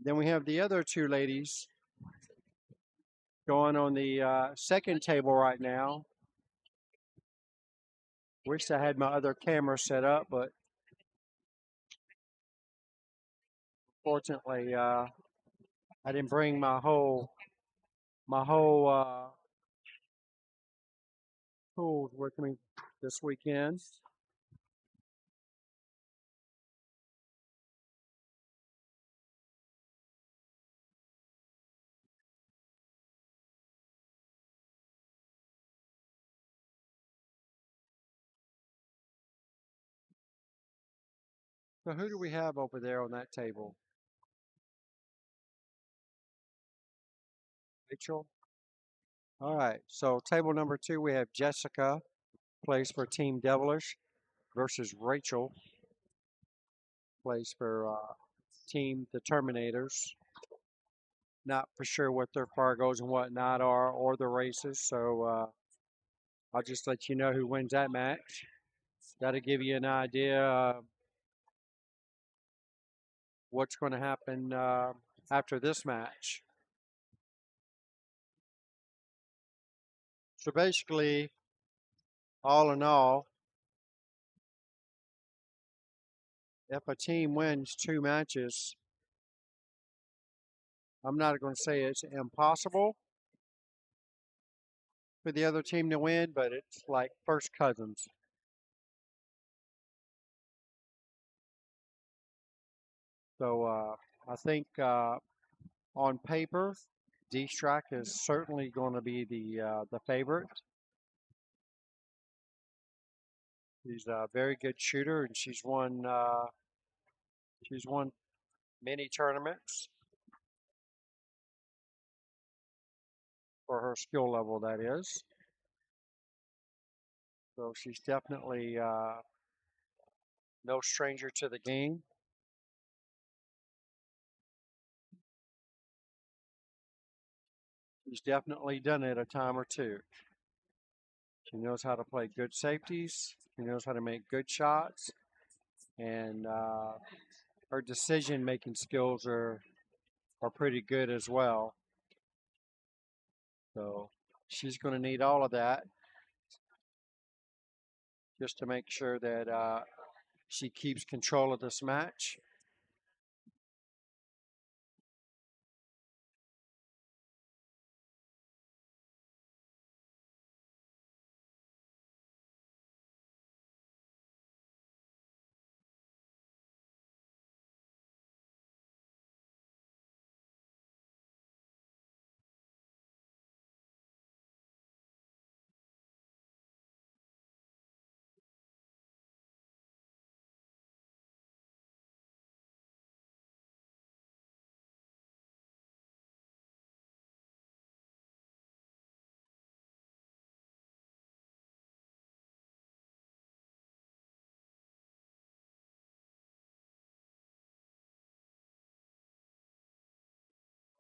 Then we have the other 2 ladies going on the second table right now. Wish I had my other camera set up, but fortunately, I didn't bring my whole tools with me this weekend. So who do we have over there on that table? Rachel? All right, so table number 2, we have Jessica, plays for Team Devilish. versus Rachel plays for team the Terminators. Not for sure what their Fargos and whatnot are or the races, so I'll just let you know who wins that match. That'll give you an idea what's going to happen after this match. So basically, all in all, if a team wins 2 matches, I'm not going to say it's impossible for the other team to win, but it's like first cousins. So I think on paper, D-Strack is certainly going to be the favorite. She's a very good shooter, and she's won many tournaments for her skill level. That is, so she's definitely no stranger to the game. She's definitely done it a time or two. She knows how to play good safeties. She knows how to make good shots, and her decision-making skills are pretty good as well. So she's going to need all of that just to make sure that she keeps control of this match.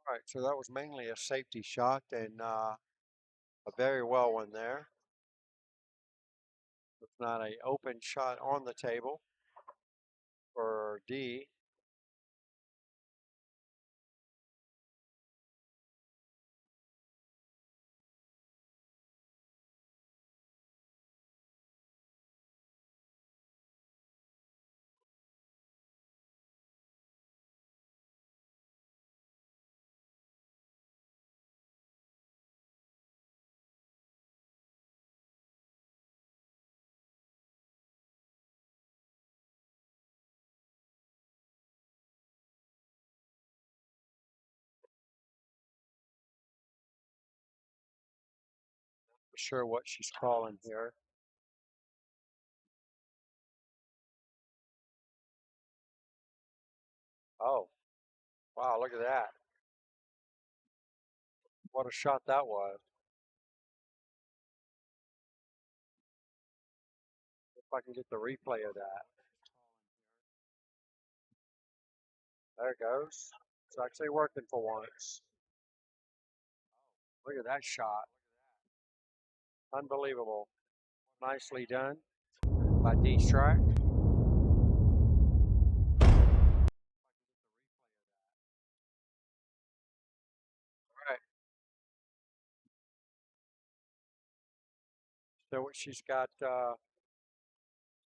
All right, so that was mainly a safety shot and a very well one there. It's not an open shot on the table for D. For sure what she's calling here. Oh, wow, look at that. What a shot that was. If I can get the replay of that. There it goes. It's actually working for once. Look at that shot. Unbelievable. Nicely done by D-Strack. All right. So what she's got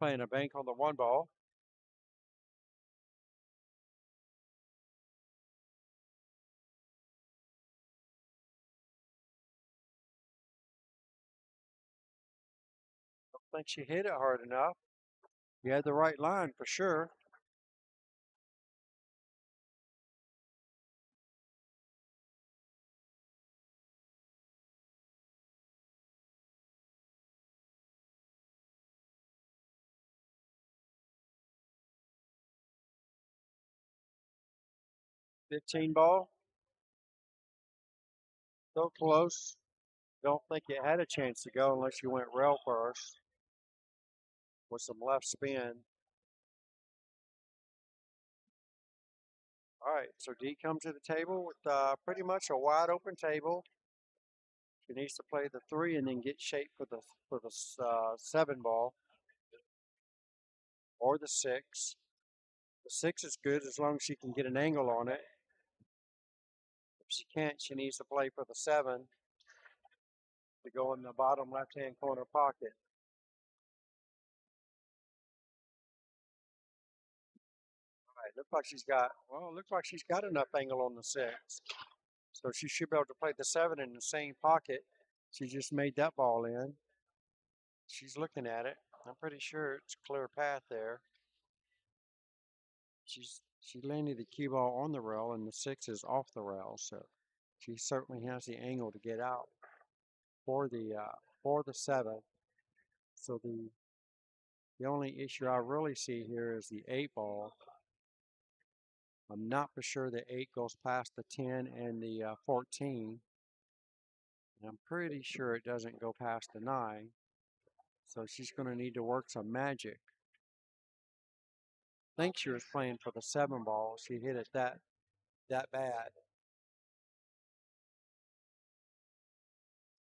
playing a bank on the 1 ball. I think she hit it hard enough. You had the right line for sure. $15 ball. So close. Don't think it had a chance to go unless you went rail first. with some left spin. All right, so Dee comes to the table with pretty much a wide open table. She needs to play the 3 and then get shape for the 7 ball or the 6. The 6 is good as long as she can get an angle on it. If she can't, she needs to play for the 7 to go in the bottom left-hand corner pocket. All right, looks like she's got enough angle on the 6. So she should be able to play the 7 in the same pocket. She just made that ball in. She's looking at it. I'm pretty sure it's a clear path there. She landed the cue ball on the rail and the 6 is off the rail, so she certainly has the angle to get out for the 7. So the only issue I really see here is the 8 ball. I'm not for sure the 8 goes past the 10 and the 14. And I'm pretty sure it doesn't go past the 9. So she's going to need to work some magic. I think she was playing for the 7 ball. She hit it that bad.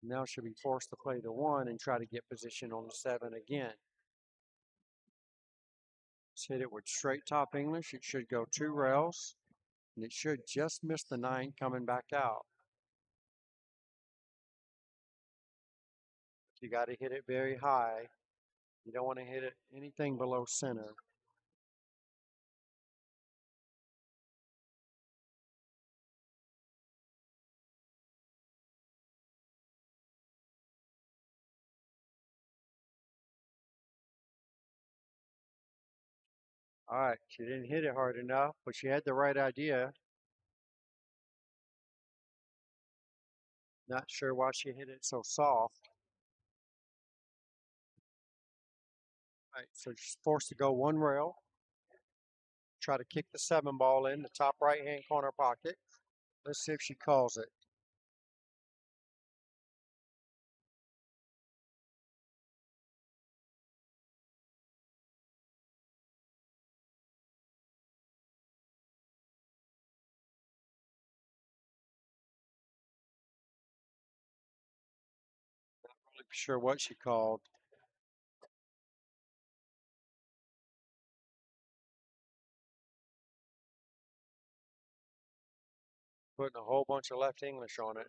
Now she'll be forced to play the 1 and try to get position on the 7 again. Let's hit it with straight top English. It should go 2 rails, and it should just miss the 9 coming back out. You got to hit it very high. You don't want to hit it anything below center. All right, she didn't hit it hard enough, but she had the right idea. Not sure why she hit it so soft. All right, so she's forced to go 1 rail. Try to kick the 7 ball in the top right-hand corner pocket. Let's see if she calls it. Not really sure what she called. Putting a whole bunch of left English on it.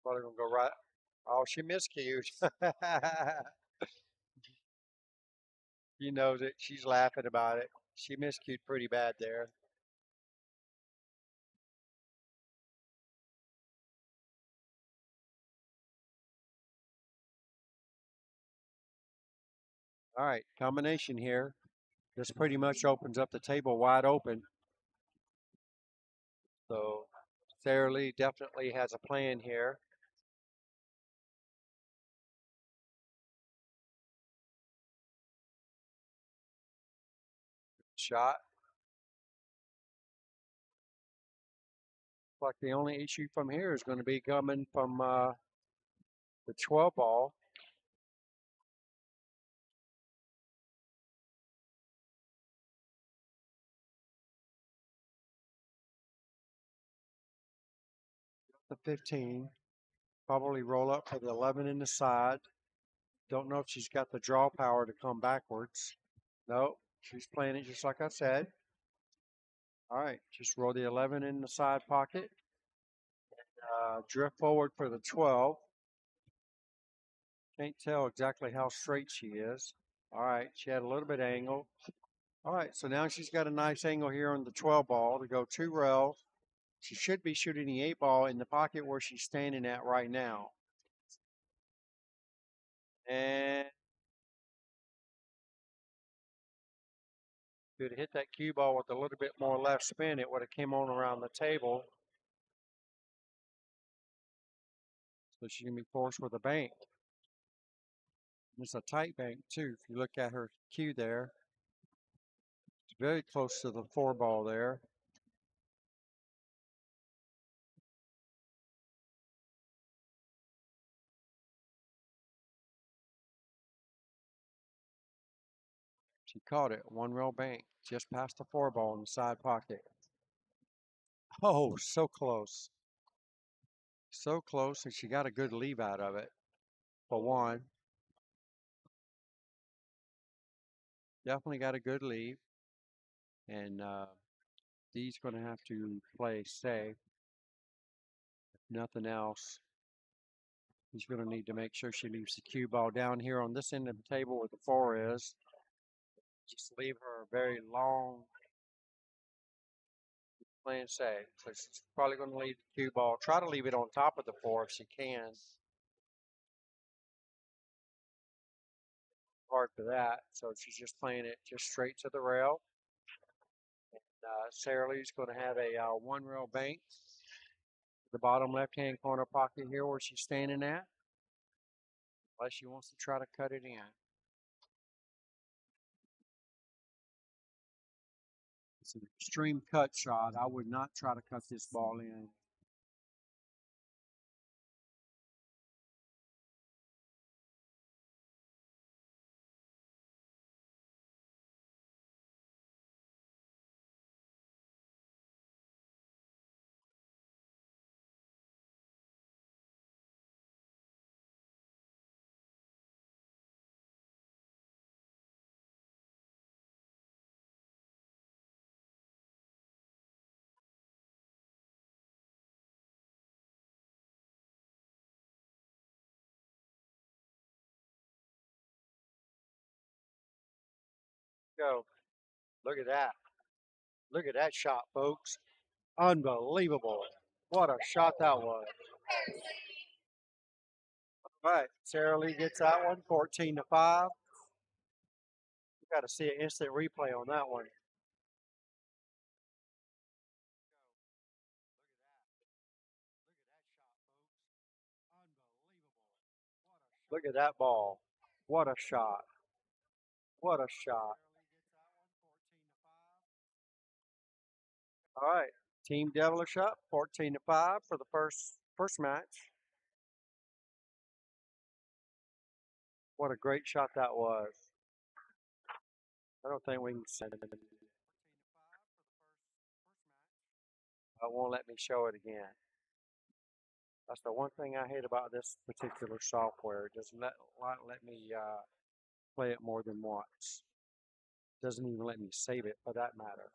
Probably gonna go right. Oh, she miscued. She knows it. She's laughing about it. She miscued pretty bad there. All right, combination here. This pretty much opens up the table wide open. So Sarah Lee definitely has a plan here. Shot. Like the only issue from here is going to be coming from the 12 ball. The 15. Probably roll up for the 11 in the side. Don't know if she's got the draw power to come backwards. No, she's playing it just like I said. All right, just roll the 11 in the side pocket. Drift forward for the 12. Can't tell exactly how straight she is. All right, she had a little bit of angle. All right, so now she's got a nice angle here on the 12 ball to go 2 rails. She should be shooting the 8 ball in the pocket where she's standing at right now. And could hit that cue ball with a little bit more left spin, it would have came on around the table. So she's going to be forced with a bank. It's a tight bank too. If you look at her cue there, it's very close to the 4 ball there. She caught it. One rail bank. Just past the 4-ball in the side pocket. Oh, so close. So close, and she got a good leave out of it. For one. Definitely got a good leave. And Dee's going to have to play safe. If nothing else, he's going to need to make sure she leaves the cue ball down here on this end of the table where the 4 is. Just leave her very long playing safe. So she's probably going to leave the cue ball. Try to leave it on top of the 4 if she can. Hard for that. So she's just playing it just straight to the rail. Sarah Lee's going to have a 1-rail bank. The bottom left-hand corner pocket here where she's standing at. Unless she wants to try to cut it in. It's an extreme cut shot. I would not try to cut this ball in. Go. Look at that. Look at that shot, folks. Unbelievable. What a shot that was. All right. Sarah Lee gets that one, 14-5. You got to see an instant replay on that one. Look at that ball. What a shot. What a shot. All right. Team Devilish up 14-5 for the first match. What a great shot that was. I don't think we can send it. It won't let me show it again. That's the one thing I hate about this particular software. It doesn't let me play it more than once. Doesn't even let me save it for that matter.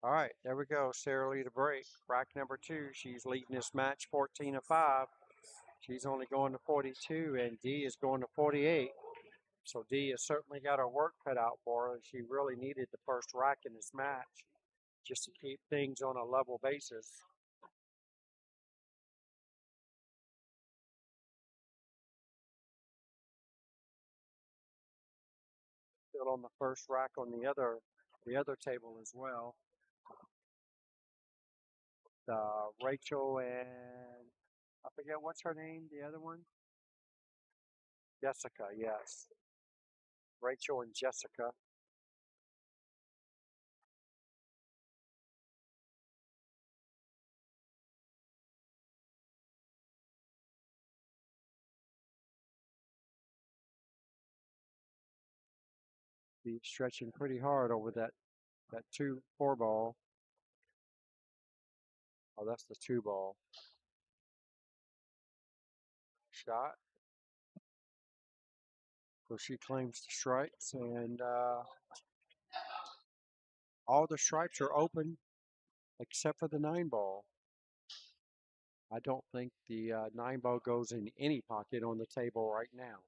All right, there we go. Sarah Lee to break. Rack number 2. She's leading this match 14-5. She's only going to 42, and Dee is going to 48. So Dee has certainly got her work cut out for her. She really needed the first rack in this match just to keep things on a level basis. Still on the first rack on the other table as well. Rachel and I forget what's her name, the other one? Jessica, yes. Rachel and Jessica. Be stretching pretty hard over that 4 ball. Oh, that's the 2 ball. Shot. So she claims the stripes, and all the stripes are open except for the 9 ball. I don't think the 9 ball goes in any pocket on the table right now.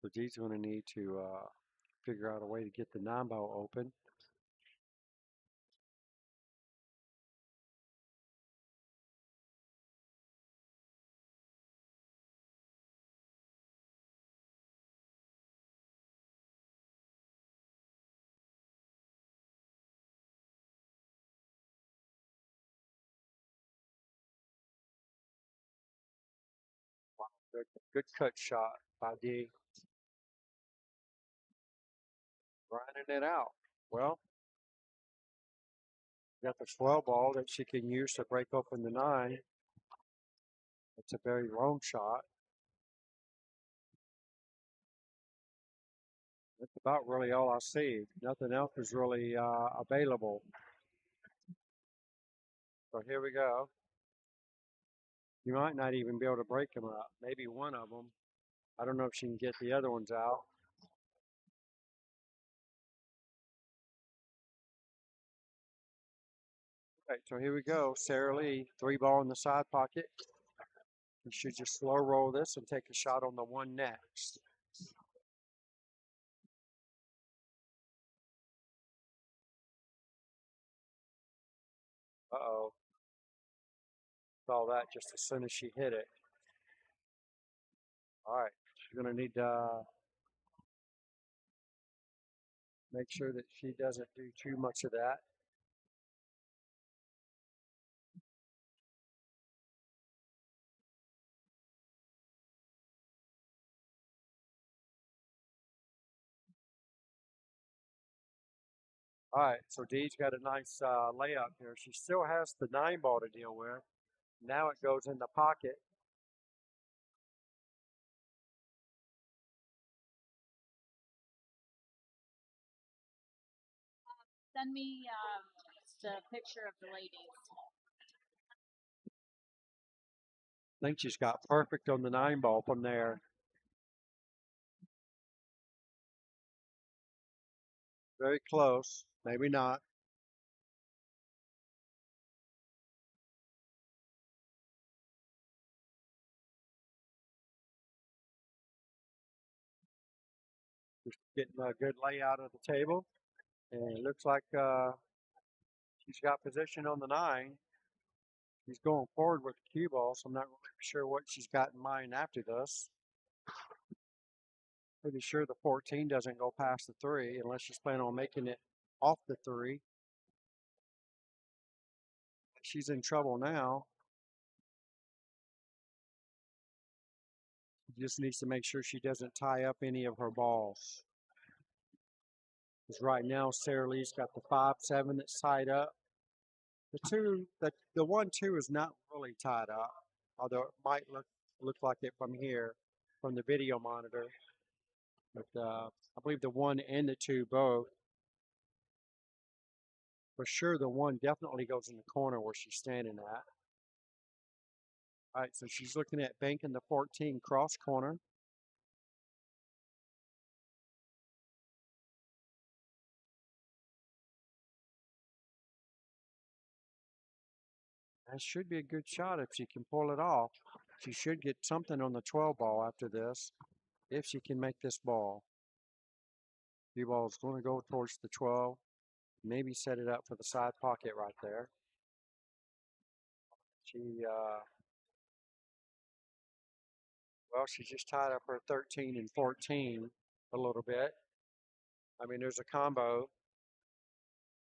So Dee's going to need to figure out a way to get the 9 ball open. Good cut shot by Dee. grinding it out. Well, got the 12 ball that she can use to break open the 9. It's a very long shot. That's about really all I see. Nothing else is really available. So here we go. You might not even be able to break them up. Maybe one of them. I don't know if she can get the other ones out. Okay, so here we go. Sarah Lee, 3 ball in the side pocket. You should just slow roll this and take a shot on the 1 next. Uh-oh. Saw that just as soon as she hit it. All right, she's going to need to make sure that she doesn't do too much of that. All right, so Dee's got a nice layup here. She still has the 9 ball to deal with. Now it goes in the pocket. Send me the picture of the ladies. I think she's got perfect on the 9 ball from there. Very close. Maybe not. Just getting a good layout of the table. And it looks like she's got position on the 9. She's going forward with the cue ball, so I'm not really sure what she's got in mind after this. Pretty sure the 14 doesn't go past the 3 unless she's planning on making it off the 3. She's in trouble now. She just needs to make sure she doesn't tie up any of her balls. Because right now, Sarah Lee's got the 5-7 that's tied up. The 1-2 is not really tied up, although it might look like it from here, from the video monitor. But I believe the 1 and the 2 both. For sure, the 1 definitely goes in the corner where she's standing at. All right, so she's looking at banking the 14 cross corner. That should be a good shot if she can pull it off. She should get something on the 12 ball after this, if she can make this ball. The ball is going to go towards the 12. Maybe set it up for the side pocket right there. She just tied up her 13 and 14 a little bit. I mean, there's a combo,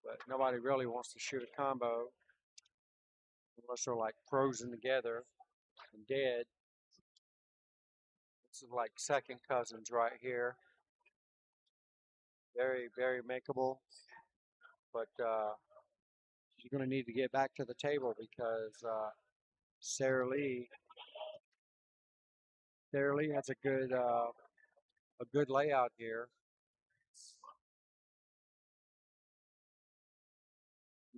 but nobody really wants to shoot a combo unless they're like frozen together and dead. This is like second cousins right here. Very, very makeable, but she's going to need to get back to the table because Sarah Lee has a good layout here.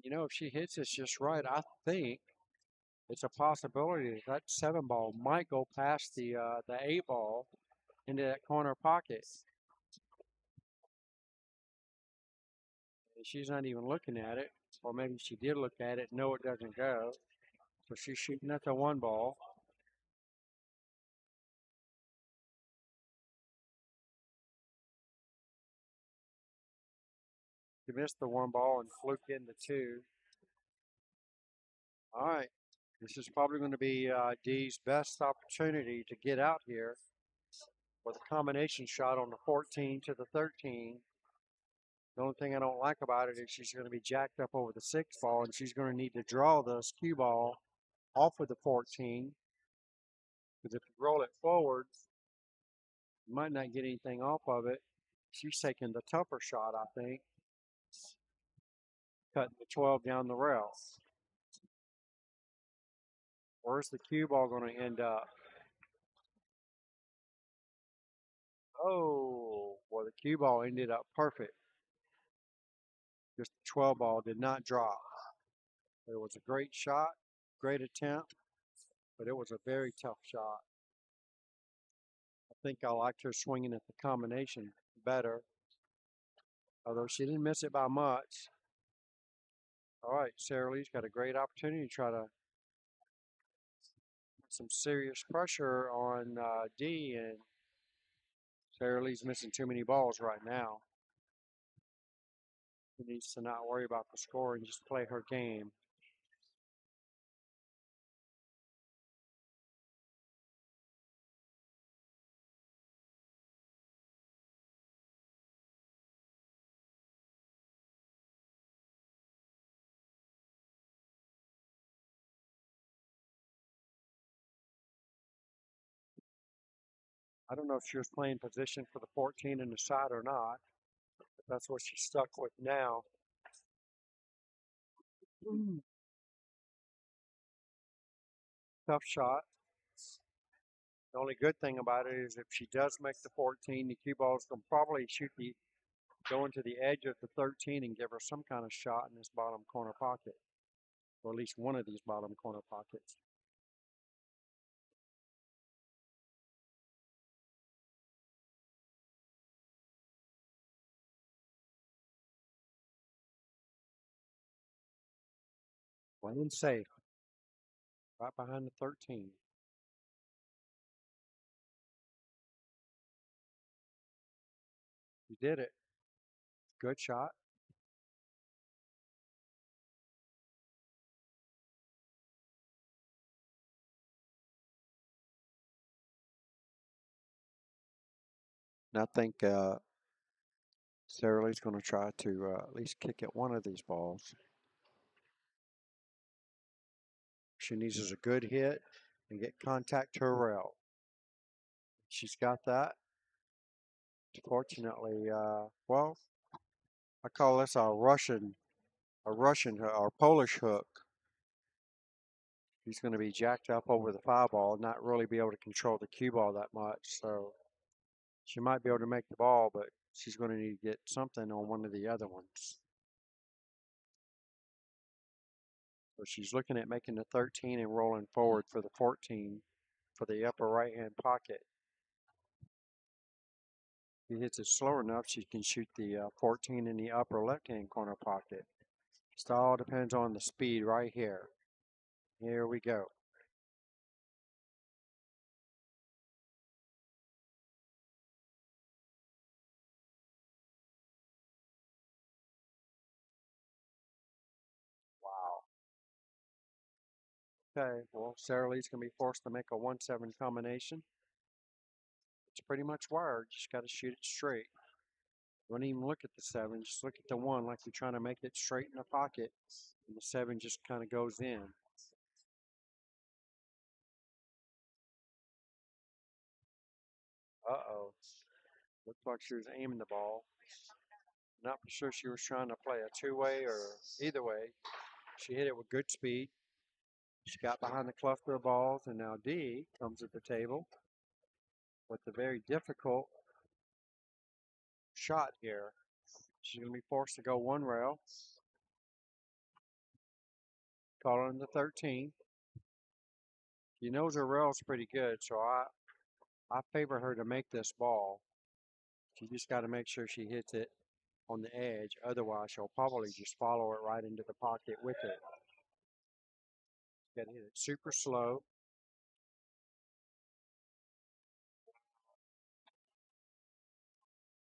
You know, if she hits this just right, I think it's a possibility that 7 ball might go past the 8 ball into that corner pocket. And she's not even looking at it, or maybe she did look at it. No, it doesn't go. So she's shooting at the 1 ball. She missed the 1 ball and fluked into 2. All right. This is probably going to be Dee's best opportunity to get out here with a combination shot on the 14 to the 13. The only thing I don't like about it is she's going to be jacked up over the 6 ball, and she's going to need to draw the cue ball off of the 14. Because if you roll it forward, you might not get anything off of it. She's taking the tougher shot, I think. Cutting the 12 down the rail. Where's the cue ball going to end up? Oh, well, the cue ball ended up perfect. Just the 12 ball did not drop. It was a great shot, great attempt, but it was a very tough shot. I think I liked her swinging at the combination better, although she didn't miss it by much. All right, Sara Lee's got a great opportunity to try to put some serious pressure on Dee, and Sara Lee's missing too many balls right now. She needs to not worry about the score and just play her game. I don't know if she was playing position for the 14 in the side or not, but that's what she's stuck with now. Tough shot. The only good thing about it is if she does make the 14, the cue ball's going to probably go into the edge of the 13 and give her some kind of shot in this bottom corner pocket, or at least one of these bottom corner pockets. Playing safe, right behind the 13. You did it. Good shot. And I think Sara Lee's going to try to at least kick at one of these balls. She needs is a good hit and get contact to her rail. She's got that. Fortunately, well, I call this a Russian or Polish hook. He's going to be jacked up over the 5 ball, not really be able to control the cue ball that much. So she might be able to make the ball, but she's going to need to get something on one of the other ones. So she's looking at making the 13 and rolling forward for the 14 for the upper right-hand pocket. If he hits it slow enough, she can shoot the 14 in the upper left-hand corner pocket. It all depends on the speed right here. Here we go. Wow. Okay, well, Sara Lee's going to be forced to make a 1-7 combination. It's pretty much wired. Just got to shoot it straight. Don't even look at the 7. Just look at the 1 like you're trying to make it straight in the pocket. And the 7 just kind of goes in. Uh-oh. Looked like she was aiming the ball. Not for sure she was trying to play a two-way or either way. She hit it with good speed. She got behind the cluster of balls, and now Dee comes at the table with a very difficult shot here. She's going to be forced to go one rail. Call in the 13. She knows her rail's pretty good, so I favor her to make this ball. She just got to make sure she hits it on the edge. Otherwise, she'll probably just follow it right into the pocket with it. Got to hit it super slow.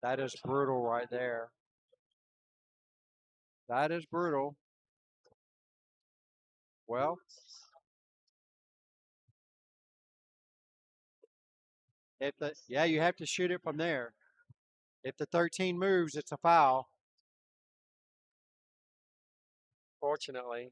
That is brutal right there. That is brutal. Well, yeah, you have to shoot it from there. If the 13 moves, it's a foul. Fortunately.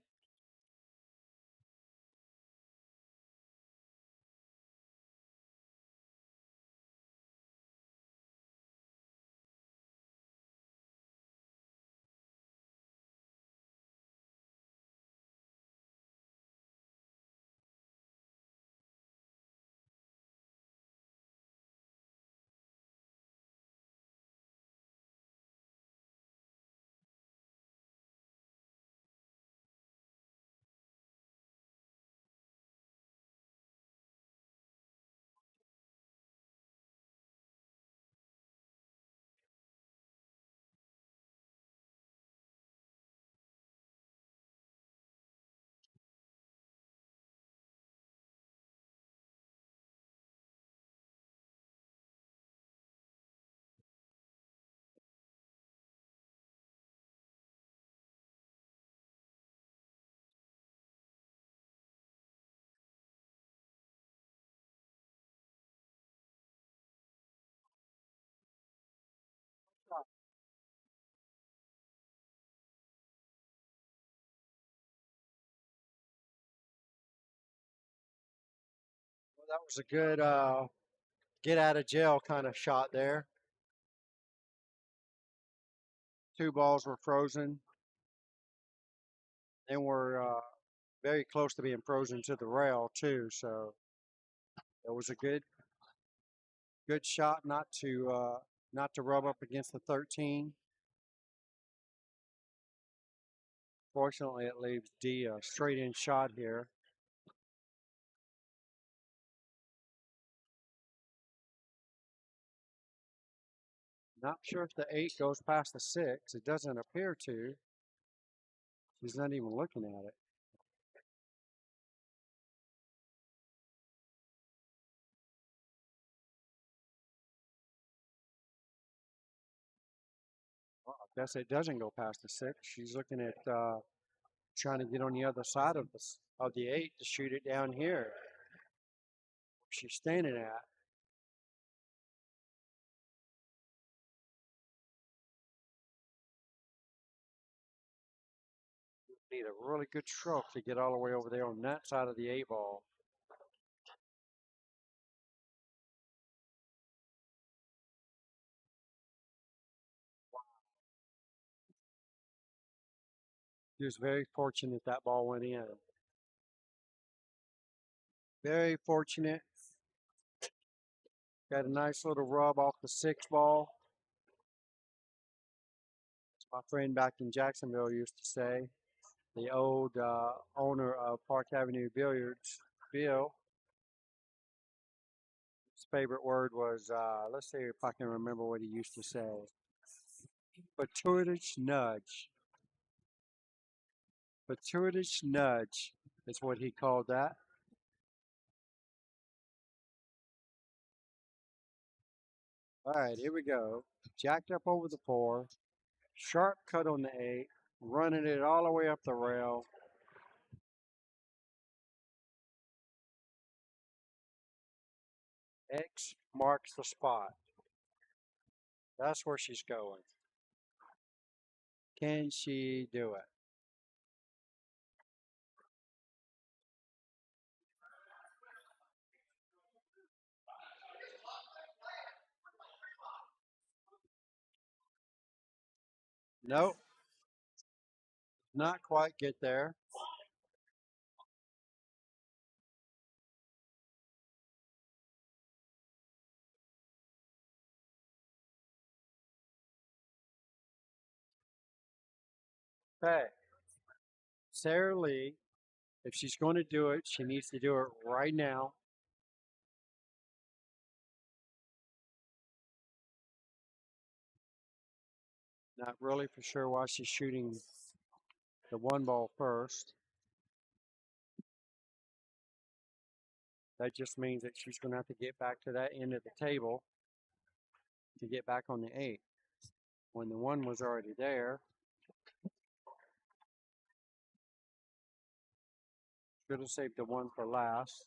That was a good get out of jail kind of shot there. Two balls were frozen and were very close to being frozen to the rail too. So it was a good shot not to rub up against the 13. Fortunately, it leaves D a straight in shot here. Not sure if the 8 goes past the 6. It doesn't appear to. He's not even looking at it. Well, I guess it doesn't go past the 6. She's looking at trying to get on the other side of the 8 to shoot it down here. She's standing at. Need a really good stroke to get all the way over there on that side of the 8 ball. He was very fortunate that ball went in. Very fortunate. Got a nice little rub off the 6 ball. As my friend back in Jacksonville used to say, the old owner of Park Avenue Billiards, Bill. His favorite word was, let's see if I can remember what he used to say. Fortuitous nudge. Fortuitous nudge is what he called that. All right, here we go. Jacked up over the 4. Sharp cut on the 8. Running it all the way up the rail. X marks the spot. That's where she's going. Can she do it? Nope. Not quite get there. Okay. Sarah Lee, if she's going to do it, she needs to do it right now. Not really for sure why she's shooting the 1 ball first. That just means that she's going to have to get back to that end of the table to get back on the 8. When the 1 was already there. Should have saved the 1 for last.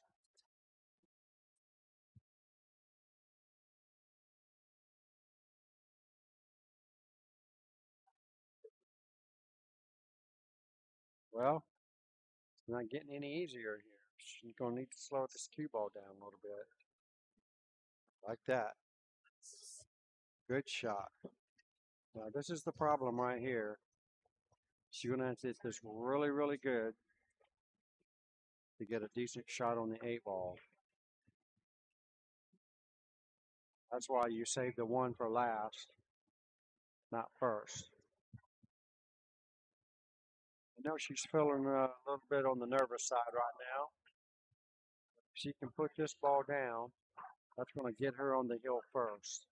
Well, it's not getting any easier here. She's going to need to slow this cue ball down a little bit. Like that. Good shot. Now, this is the problem right here. She's going to have to hit this really, really good to get a decent shot on the 8 ball. That's why you save the 1 for last, not first. I know she's feeling a little bit on the nervous side right now. If she can put this ball down, that's going to get her on the hill first.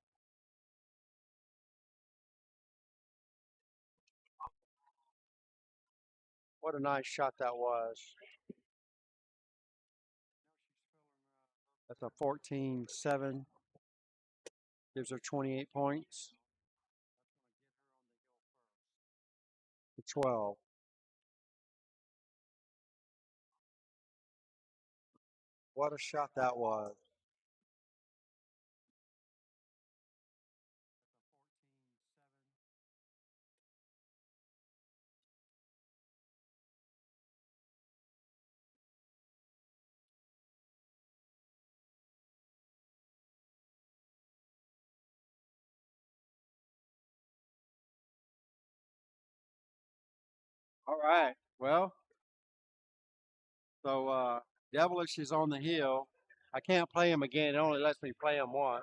What a nice shot that was. That's a 14-7. Gives her 28 points. 12. What a shot that was. All right. Well, so Devilish is on the hill. I can't play him again. It only lets me play him once.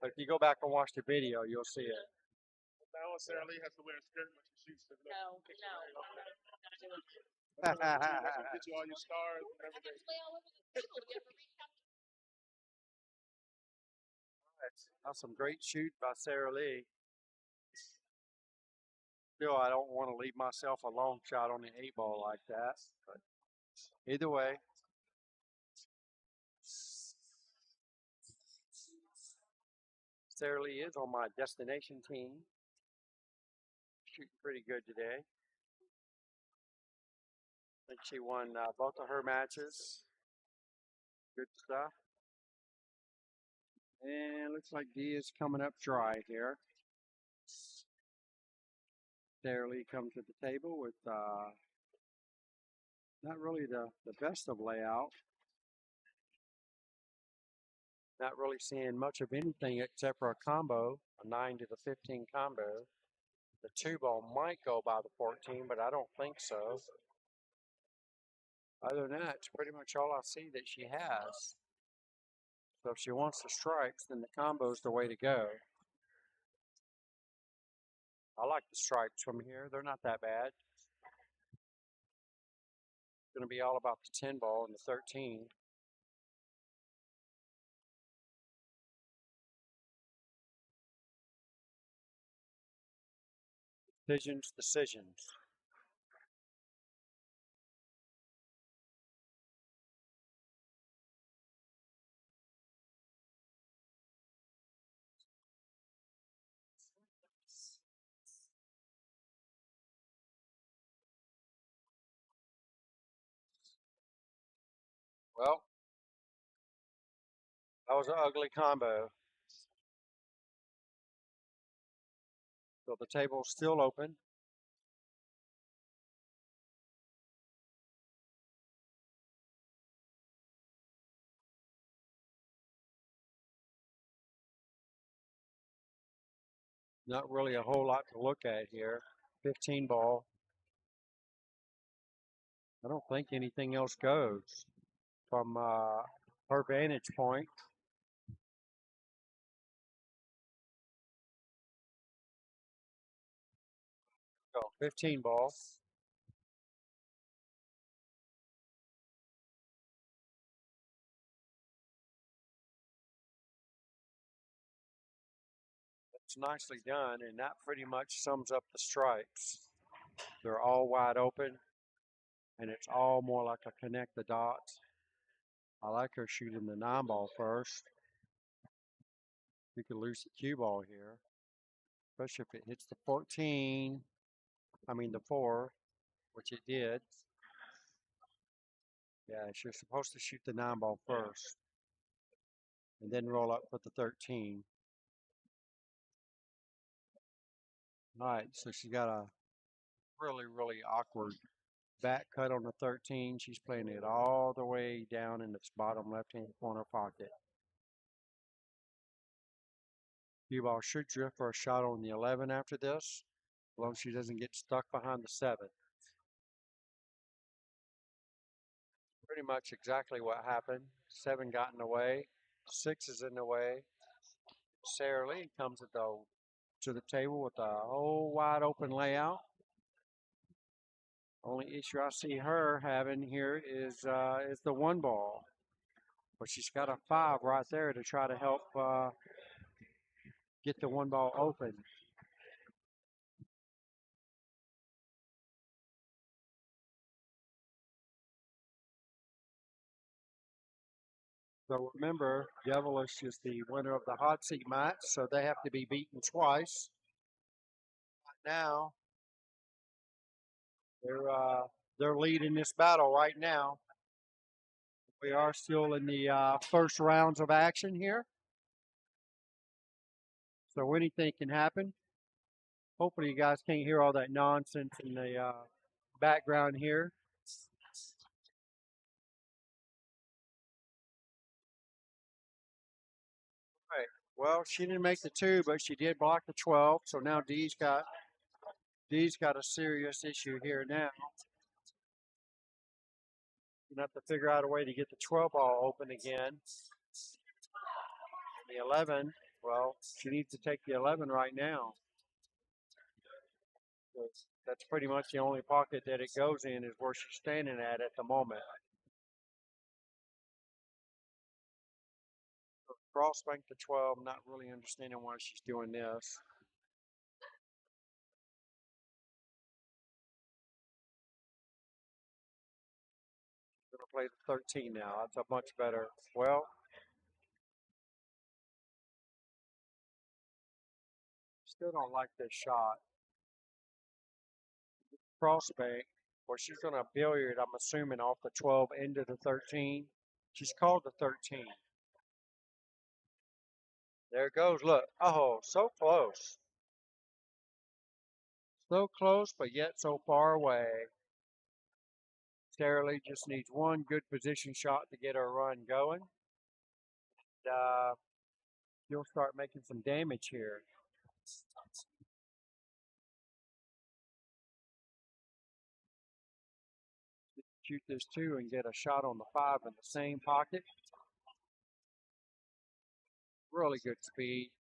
But if you go back and watch the video, you'll see it. Now Sarah Lee has to wear a skirt when she shoots the No, picture. no. That's gonna get you all your stars and everything. That's some great shoot by Sarah Lee. Still, I don't want to leave myself a long shot on the 8-ball like that. But either way, Sarah Lee is on my destination team. Shooting pretty good today. I think she won both of her matches. Good stuff. And looks like D is coming up dry here. Sarah Lee comes to the table with not really the best of layout. Not really seeing much of anything except for a combo, a 9 to the 15 combo. The 2-ball might go by the 14, but I don't think so. Other than that, it's pretty much all I see that she has. So if she wants the stripes, then the combo's the way to go. I like the stripes from here. They're not that bad. It's going to be all about the 10-ball and the 13. Decisions. Well, that was an ugly combo. So the table's still open. Not really a whole lot to look at here. 15-ball. I don't think anything else goes from her vantage point. So 15-ball. It's nicely done, and that pretty much sums up the stripes. They're all wide open, and it's all more like a connect the dots. I like her shooting the 9-ball first. You could lose the cue ball here, especially if it hits the 14. I mean the 4, which it did. Yeah, she's supposed to shoot the 9-ball first, and then roll up with the 13. All right, so she's got a really, really awkward back cut on the 13. She's playing it all the way down in this bottom left-hand corner pocket. Cue ball should drift for a shot on the 11 after this, as long as she doesn't get stuck behind the 7. Pretty much exactly what happened. 7 got in the way. 6 is in the way. Sarah Lee comes to the table with a whole wide open layout. Only issue I see her having here is the 1-ball. But she's got a 5 right there to try to help get the 1-ball open. So remember, Devilish is the winner of the hot seat match, so they have to be beaten twice. Now, they're leading this battle right now. We are still in the first rounds of action here. So anything can happen. Hopefully you guys can't hear all that nonsense in the background here. Right. Well, she didn't make the 2, but she did block the 12. So now D's got D's got a serious issue here now. You have to figure out a way to get the 12 ball open again. The 11, well, she needs to take the 11 right now. That's pretty much the only pocket that it goes in is where she's standing at the moment. Cross bank to 12, not really understanding why she's doing this. Gonna play the 13 now. That's a much better. Well, still don't like this shot. Cross bank. Well, she's gonna billiard, I'm assuming, off the 12 into the 13. She's called the 13. There it goes. Look. Oh, so close. So close, but yet so far away. Sarah Lee just needs one good position shot to get her run going. She'll start making some damage here. Shoot this 2 and get a shot on the 5 in the same pocket. Really good speed.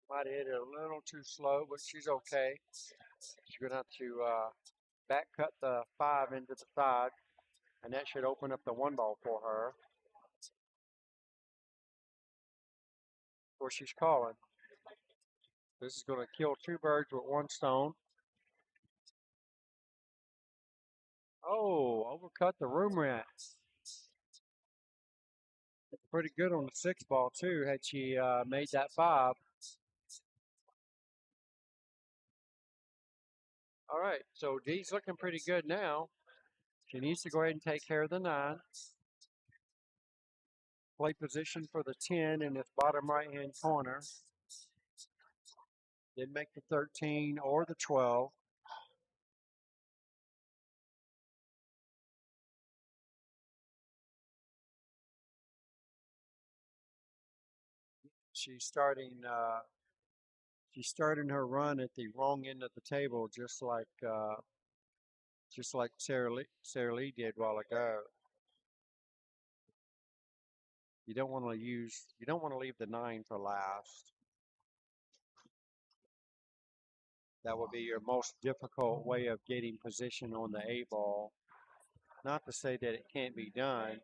Might hit it a little too slow, but she's okay. She's going to have to back cut the 5 into the side, and that should open up the 1 ball for her. Of course, she's calling. This is going to kill 2 birds with 1 stone. Oh, overcut the room rat. Pretty good on the 6 ball, too, had she made that 5. All right, so D's looking pretty good now. She needs to go ahead and take care of the 9. Play position for the 10 in this bottom right-hand corner. Then make the 13 or the 12. She's starting her run at the wrong end of the table, just like Sarah Lee did a while ago. You don't want to leave the 9 for last. That would be your most difficult way of getting position on the A ball. Not to say that it can't be done.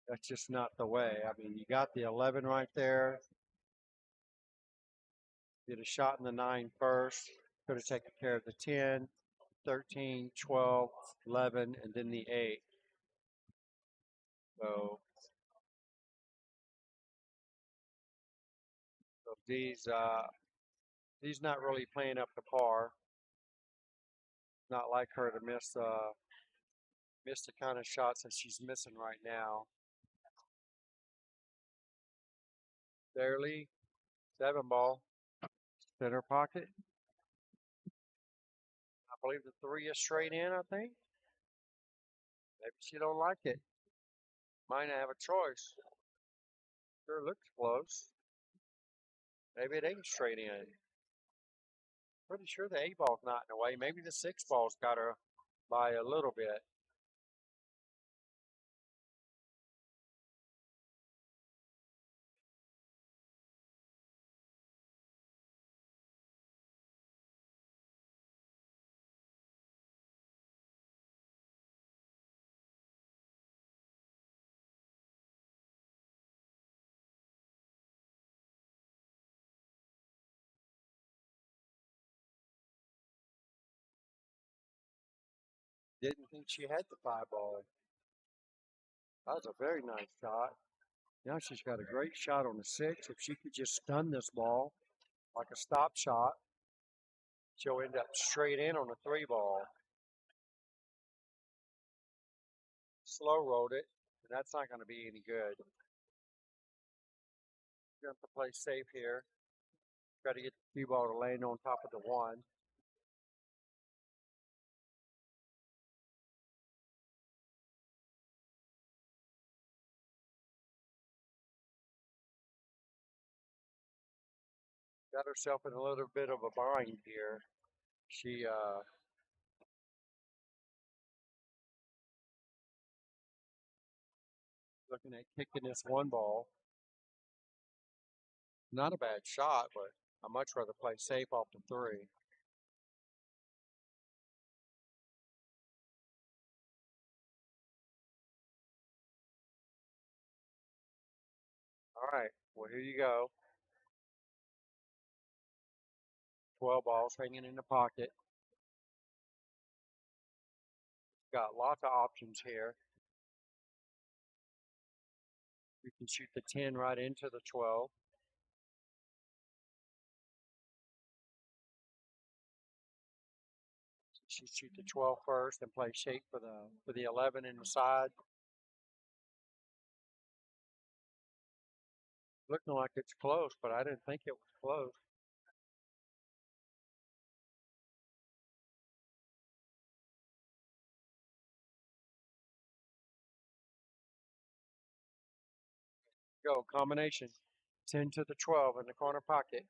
That's just not the way. I mean, you got the 11 right there. Did a shot in the 9 first. Could have taken care of the 10, 13, 12, 11, and then the 8. So D's not really playing up to par. Not like her to miss the kind of shots that she's missing right now. Barely 7 ball, center pocket. I believe the 3 is straight in. I think. Maybe she don't like it. Might not have a choice. Sure looks close. Maybe it ain't straight in. Pretty sure the 8 ball's not in the way. Maybe the 6 ball's got her by a little bit. Didn't think she had the 5 ball. That was a very nice shot. Now she's got a great shot on the 6. If she could just stun this ball like a stop shot, she'll end up straight in on the 3 ball. Slow rolled it, and that's not going to be any good. You have to play safe here. Got to get the 2 ball to land on top of the 1. got herself in a little bit of a bind here. She looking at kicking this one ball. Not a bad shot, but I'd much rather play safe off the three. All right, well, here you go. 12 balls hanging in the pocket. Got lots of options here. You can shoot the 10 right into the 12. She shoot the 12 first and play shape for the 11 in the side. Looking like it's close, but I didn't think it was close. Go combination, 10 to the 12 in the corner pocket.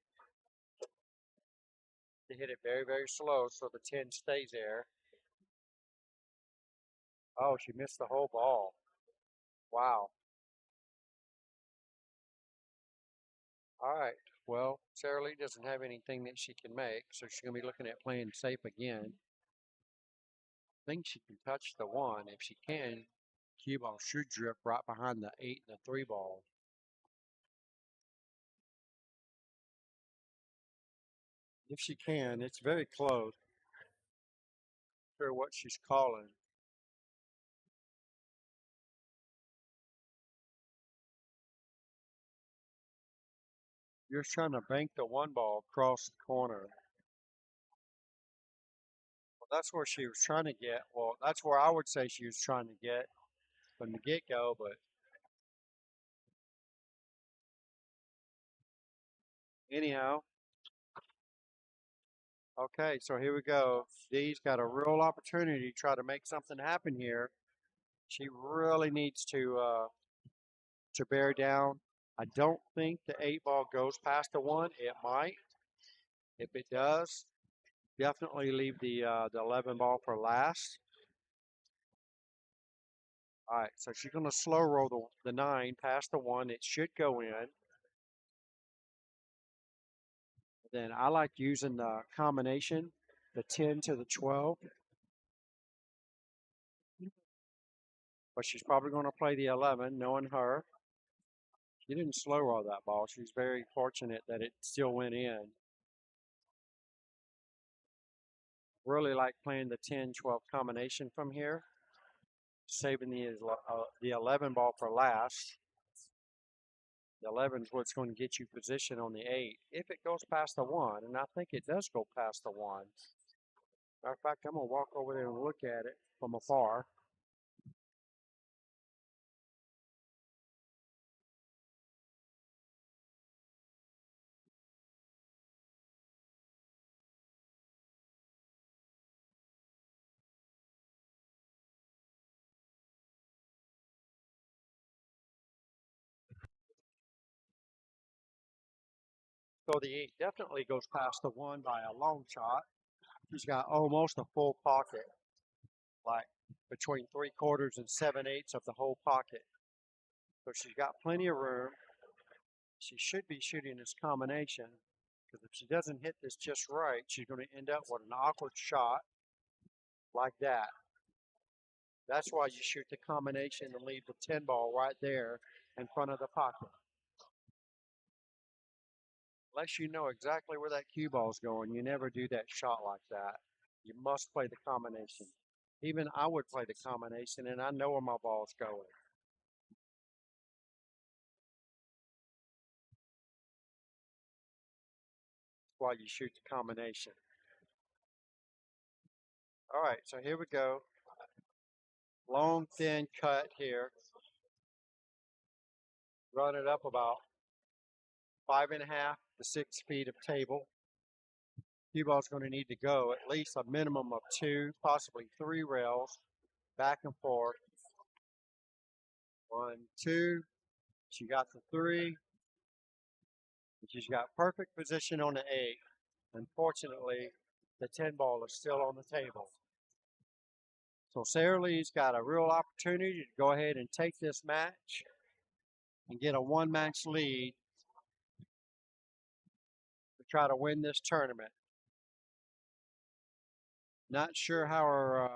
They hit it very, very slow, so the 10 stays there. Oh, she missed the whole ball. Wow. All right. Well, Sara Lee doesn't have anything that she can make, so she's going to be looking at playing safe again. I think she can touch the 1. If she can, cue ball should drip right behind the 8 and the 3 ball. If she can, it's very close. Not sure what she's calling. You're trying to bank the 1 ball across the corner. Well, that's where she was trying to get. Well, that's where I would say she was trying to get from the get-go, but anyhow. Okay, so here we go. Dee's got a real opportunity to try to make something happen here. She really needs to bear down. I don't think the 8 ball goes past the 1. It might. If it does, definitely leave the 11 ball for last. All right, so she's going to slow roll the 9 past the 1. It should go in. Then I like using the combination, the 10 to the 12. But she's probably going to play the 11, knowing her. She didn't slow roll that ball. She's very fortunate that it still went in. Really like playing the 10-12 combination from here. Saving the 11 ball for last. The 11 is what's going to get you position on the 8 if it goes past the 1, and I think it does go past the 1. Matter of fact, I'm going to walk over there and look at it from afar. So the 8 definitely goes past the 1 by a long shot. She's got almost a full pocket, like between 3/4 and 7/8 of the whole pocket. So she's got plenty of room. She should be shooting this combination, because if she doesn't hit this just right, she's going to end up with an awkward shot like that. That's why you shoot the combination and leave the 10 ball right there in front of the pocket. Unless you know exactly where that cue ball is going, you never do that shot like that. You must play the combination. Even I would play the combination, and I know where my ball is going. That's why you shoot the combination. All right, so here we go. Long, thin cut here. Run it up about 5.5 to 6 feet of table. Cue ball is going to need to go at least a minimum of 2, possibly 3 rails, back and forth. 1, 2. She got the 3. She's got perfect position on the 8. Unfortunately, the 10 ball is still on the table. So Sara Lee's got a real opportunity to go ahead and take this match and get a 1-match lead to try to win this tournament. Not sure how her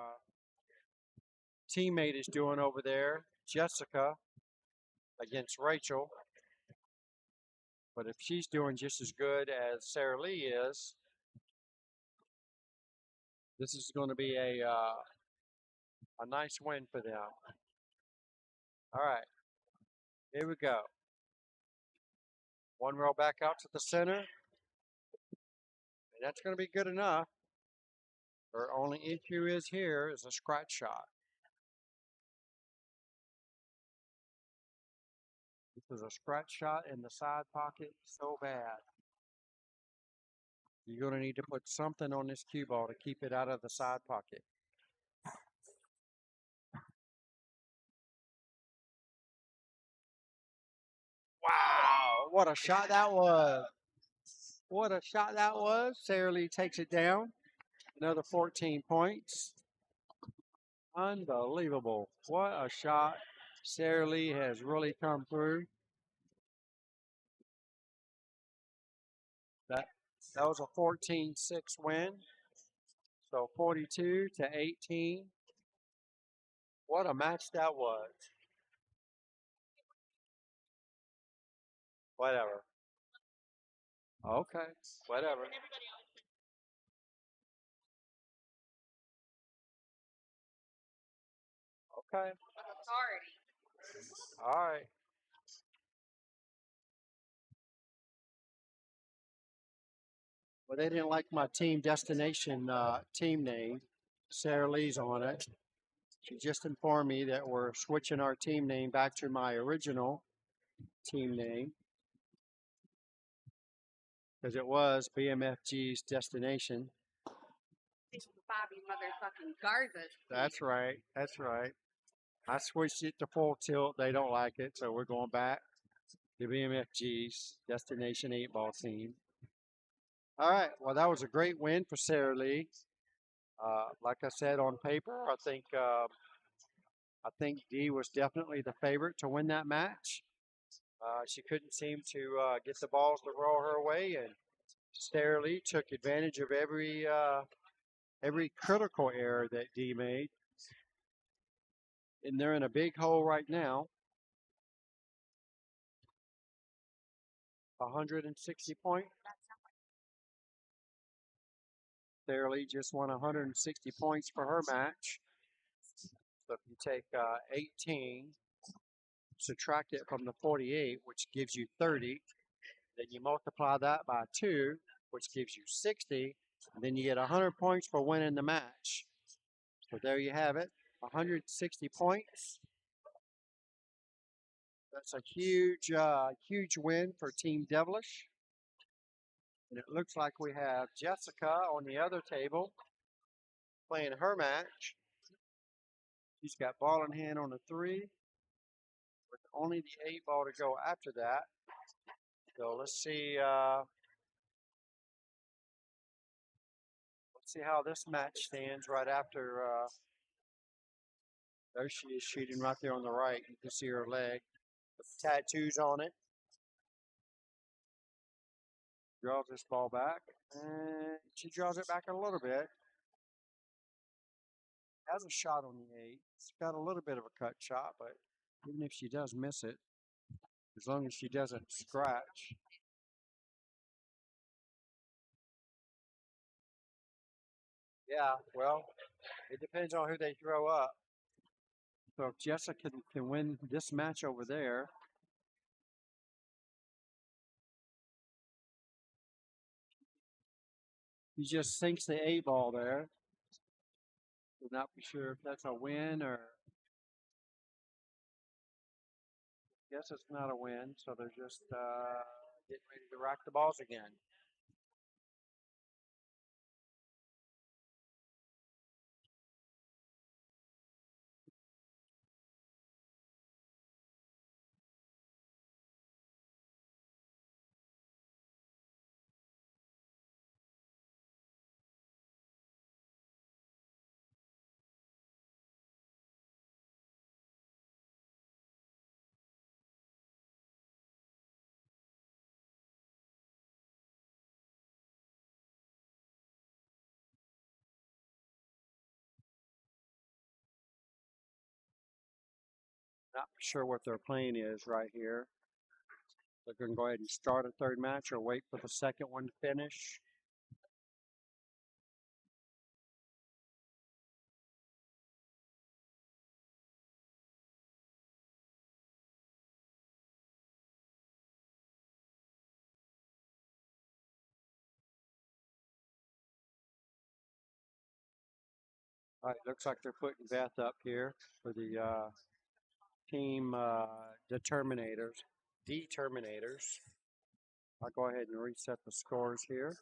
teammate is doing over there, Jessica, against Rachel. But if she's doing just as good as Sara Lee is, this is going to be a nice win for them. All right, here we go. 1 row back out to the center. And that's going to be good enough. Her only issue is here is a scratch shot. This is a scratch shot in the side pocket so bad. You're going to need to put something on this cue ball to keep it out of the side pocket. Wow, what a shot that was. What a shot that was. Sara Lee takes it down. Another 14 points. Unbelievable. What a shot. Sara Lee has really come through. That was a 14-6 win. So 42 to 18. What a match that was. Whatever. Okay, whatever. Okay. All right. Well, they didn't like my team destination team name. Sara Lee's on it. She just informed me that we're switching our team name back to my original team name because it was BMFG's destination. Bobby motherfucking Garza. That's right. That's right. I switched it to full tilt. They don't like it, so we're going back to BMFG's destination 8-ball team. All right. Well, that was a great win for Sara Lee. Like I said, on paper, I think Dee was definitely the favorite to win that match. She couldn't seem to get the balls to roll her way, and Sara Lee took advantage of every critical error that Dee made. And they're in a big hole right now. 160 points. Sara Lee just won 160 points for her match. So if you take 18, subtract it from the 48, which gives you 30, then you multiply that by 2, which gives you 60, and then you get 100 points for winning the match. So there you have it, 160 points. That's a huge, huge win for Team Devilish. And it looks like we have Jessica on the other table playing her match. She's got ball in hand on the 3, with only the 8-ball to go after that. So let's see how this match stands right after. There she is shooting right there on the right. You can see her leg with the tattoos on it. Draws this ball back, and she draws it back a little bit. Has a shot on the 8. It's got a little bit of a cut shot, but even if she does miss it, as long as she doesn't scratch. Yeah, well, it depends on who they throw up. So if Jessica can win this match over there, he just sinks the 8-ball there. We're not sure if that's a win or. Guess it's not a win, so they're just getting ready to rack the balls again. Not sure what their plan is right here. They're going to go ahead and start a third match or wait for the second one to finish. All right, looks like they're putting Beth up here for the team determinators. I'll go ahead and reset the scores here.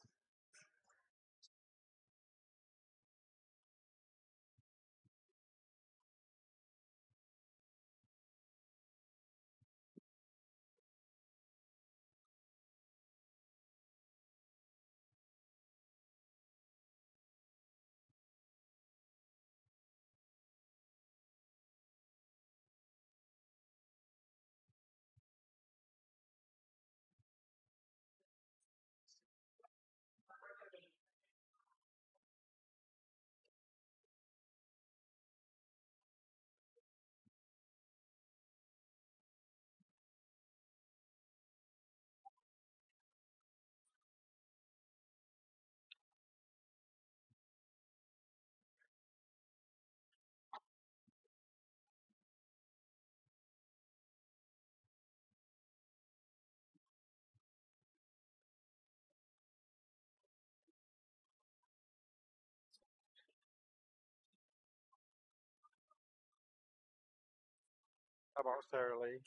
How about Sarah Lee?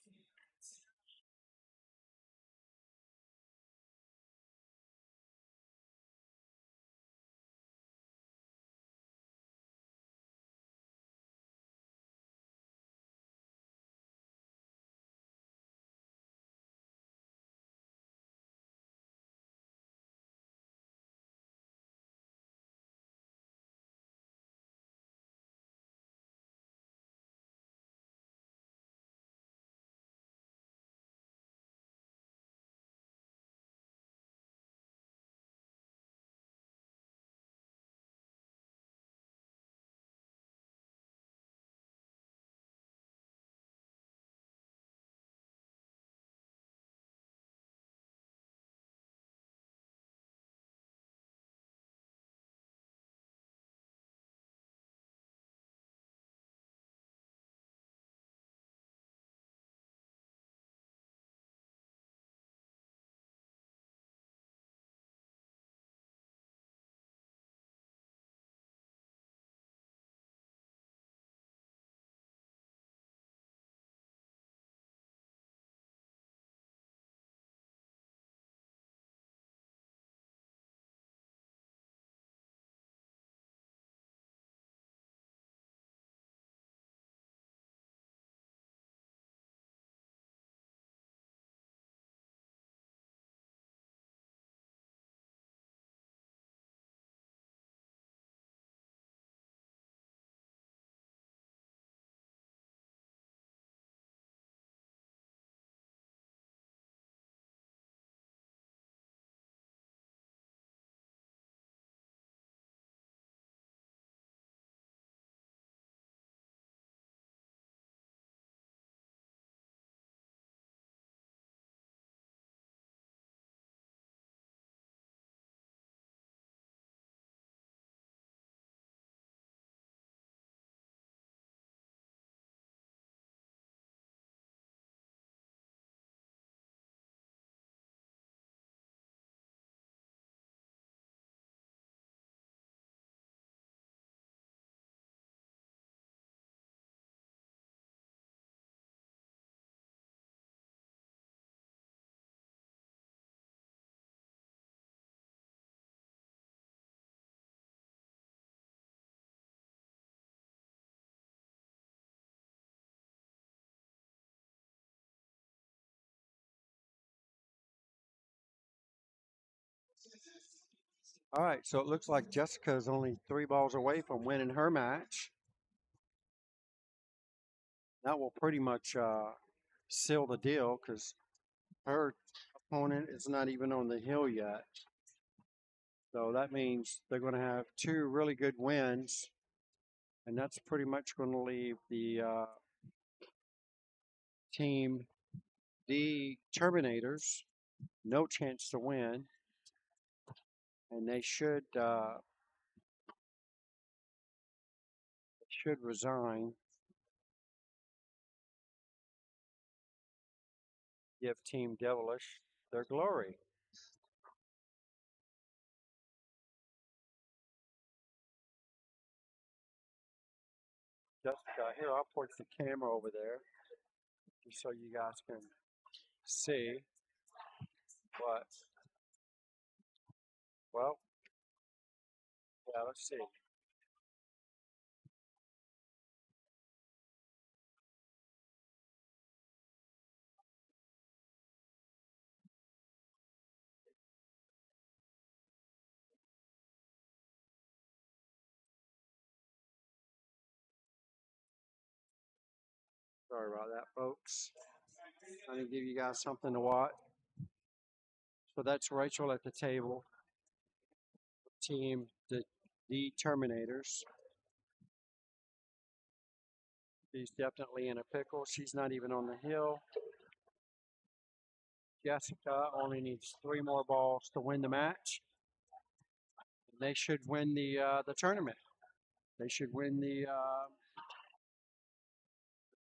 All right, so it looks like Jessica is only 3 balls away from winning her match. That will pretty much seal the deal because her opponent is not even on the hill yet. So that means they're going to have 2 really good wins, and that's pretty much going to leave the team the Terminators no chance to win, and they should resign. Give Team Devilish their glory. Jessica, here, I'll point the camera over there just so you guys can see. But, well, yeah, let's see. Sorry about that, folks. Trying to give you guys something to watch. So that's Rachel at the table. Team the Terminators. She's definitely in a pickle. She's not even on the hill. Jessica only needs 3 more balls to win the match. And they should win the tournament. They should win the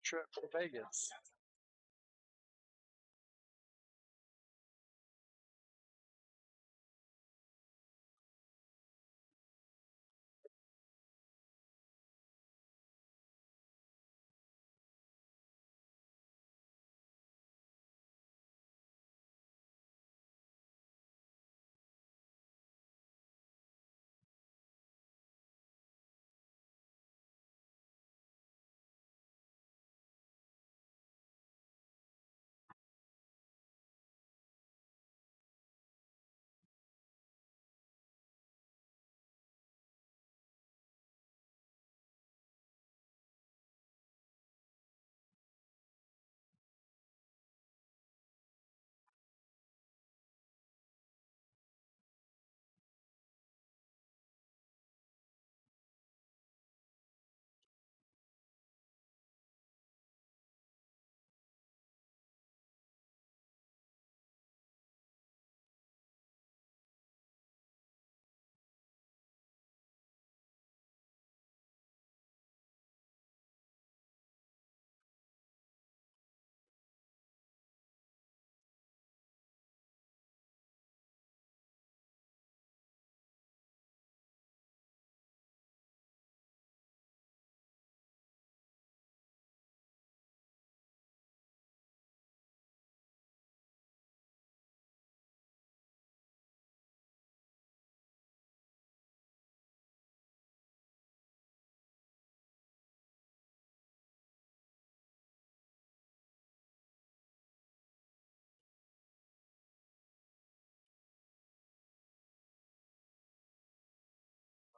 trip to Vegas.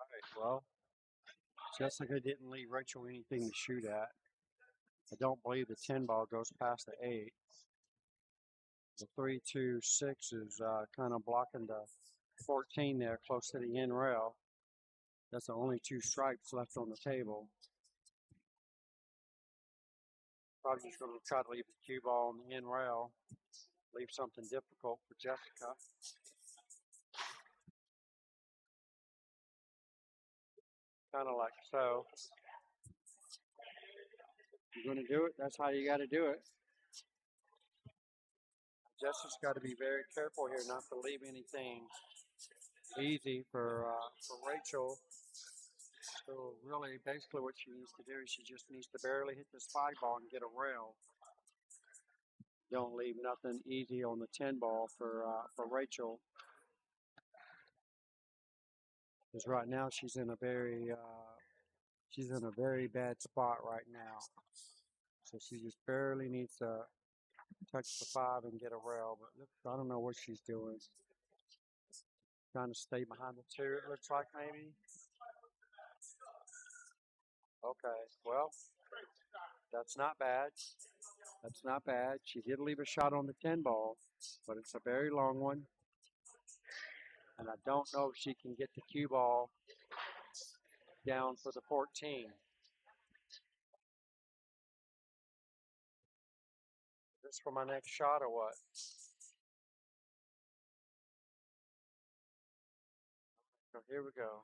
All right, well, Jessica didn't leave Rachel anything to shoot at. I don't believe the 10 ball goes past the 8. The 3, 2, 6 is kind of blocking the 14 there close to the end rail. That's the only 2 stripes left on the table. Probably just going to try to leave the cue ball on the end rail. Leave something difficult for Jessica. Kind of like so. You're going to do it, that's how you got to do it. Jessica's got to be very careful here not to leave anything easy for Rachel. So really, basically what she needs to do is she just needs to barely hit the spike ball and get a rail. Don't leave nothing easy on the 10 ball for Rachel. Because right now she's in a very bad spot right now. So she just barely needs to touch the 5 and get a rail. But look, I don't know what she's doing. Trying to stay behind the 2, it looks like maybe. Okay, well, that's not bad. That's not bad. She did leave a shot on the 10 ball, but it's a very long one. And I don't know if she can get the cue ball down for the 14. for my next shot or what? So here we go.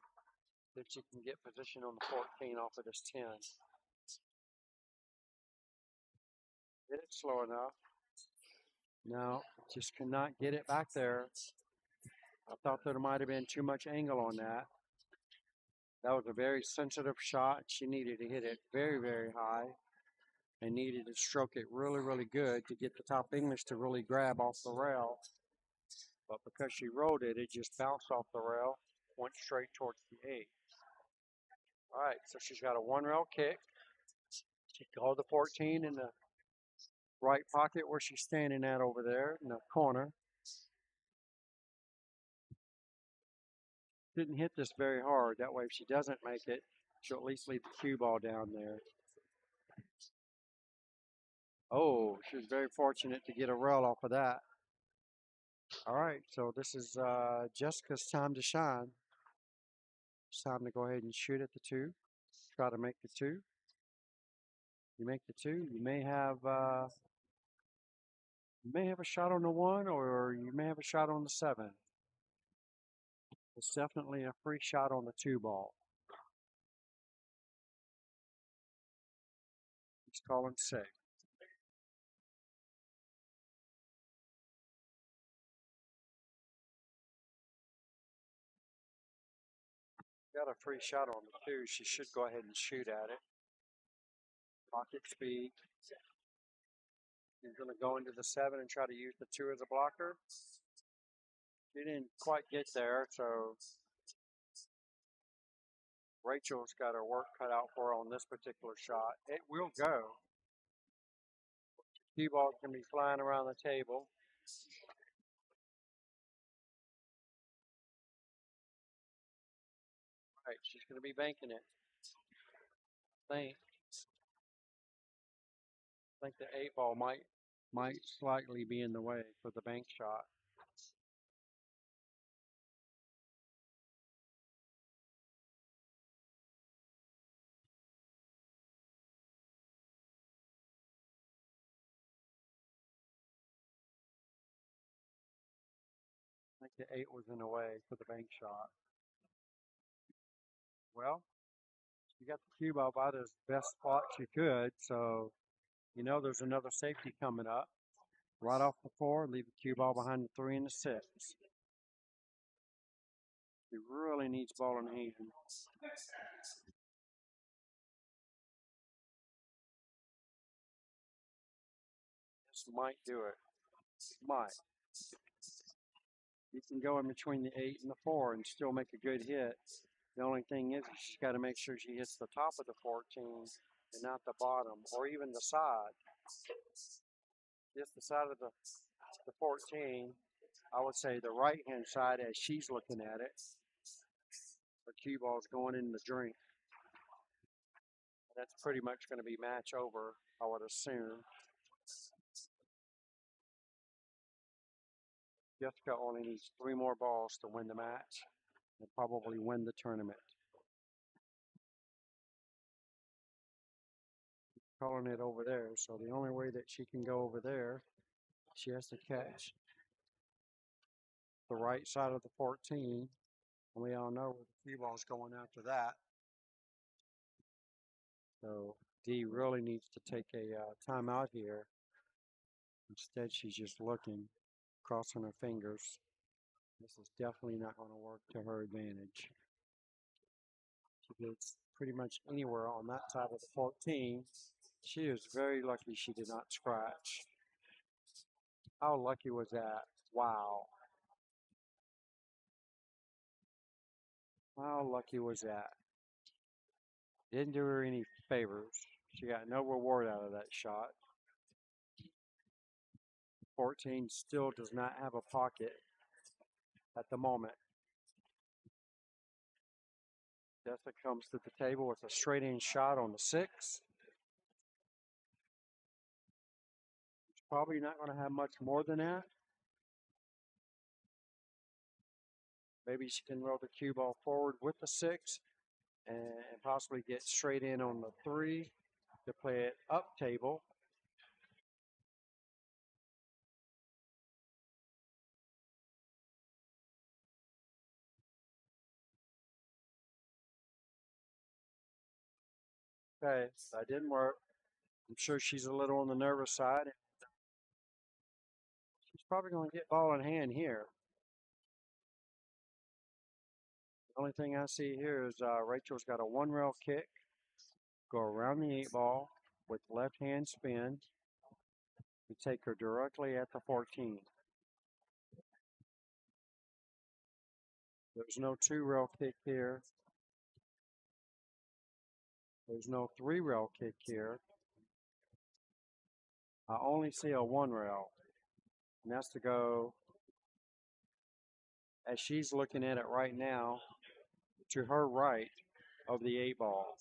See if she can get position on the 14 off of this 10. Get it slow enough. No, just cannot get it back there. I thought there might have been too much angle on that. That was a very sensitive shot. She needed to hit it very, very high and needed to stroke it really, really good to get the top English to really grab off the rail. But because she rolled it, it just bounced off the rail, went straight towards the 8. All right, so she's got a 1 rail kick. She can hold the 14 in the right pocket where she's standing at over there in the corner. Didn't hit this very hard. That way, if she doesn't make it, she'll at least leave the cue ball down there. Oh, she was very fortunate to get a rail off of that. All right, so this is Jessica's time to shine. It's time to go ahead and shoot at the 2. Try to make the 2. You make the 2, you may have a shot on the 1, or you may have a shot on the 7. It's definitely a free shot on the 2 ball. He's calling safe. Got a free shot on the 2. She should go ahead and shoot at it. Pocket speed. He's going to go into the 7 and try to use the 2 as a blocker. She didn't quite get there, so Rachel's got her work cut out for her on this particular shot. It will go. Cue balls can be flying around the table. All right, she's going to be banking it. I think the 8 ball might slightly be in the way for the bank shot. I think the 8 was in the way for the bank shot. Well, you got the cue ball by the best spot you could, so you know there's another safety coming up. Right off the 4, leave the cue ball behind the 3 and the 6. He really needs ball in hand. This might do it. Might. You can go in between the 8 and the 4 and still make a good hit. The only thing is she's got to make sure she hits the top of the 14 and not the bottom or even the side. Just the side of the 14, I would say the right-hand side as she's looking at it. The cue ball's going in the drink. That's pretty much going to be match over, I would assume. Jessica only needs 3 more balls to win the match and probably win the tournament. Calling it over there, so the only way that she can go over there, she has to catch the right side of the 14, and we all know where the cue ball's going after that. So Dee really needs to take a timeout here. Instead, she's just looking, crossing her fingers. This is definitely not going to work to her advantage. She gets pretty much anywhere on that side of the 14. She is very lucky she did not scratch. How lucky was that? Wow. How lucky was that? Didn't do her any favors. She got no reward out of that shot. 14 still does not have a pocket at the moment. Jessica comes to the table with a straight-in shot on the 6. She's probably not going to have much more than that. Maybe she can roll the cue ball forward with the 6 and possibly get straight in on the 3 to play it up table. Okay, that didn't work. I'm sure she's a little on the nervous side. She's probably going to get ball in hand here. The only thing I see here is Rachel's got a one rail kick, go around the 8 ball with left hand spin to take her directly at the 14. There's no 2 rail kick here. There's no 3 rail kick here. I only see a 1 rail, and that's to go, as she's looking at it right now, to her right of the 8 ball.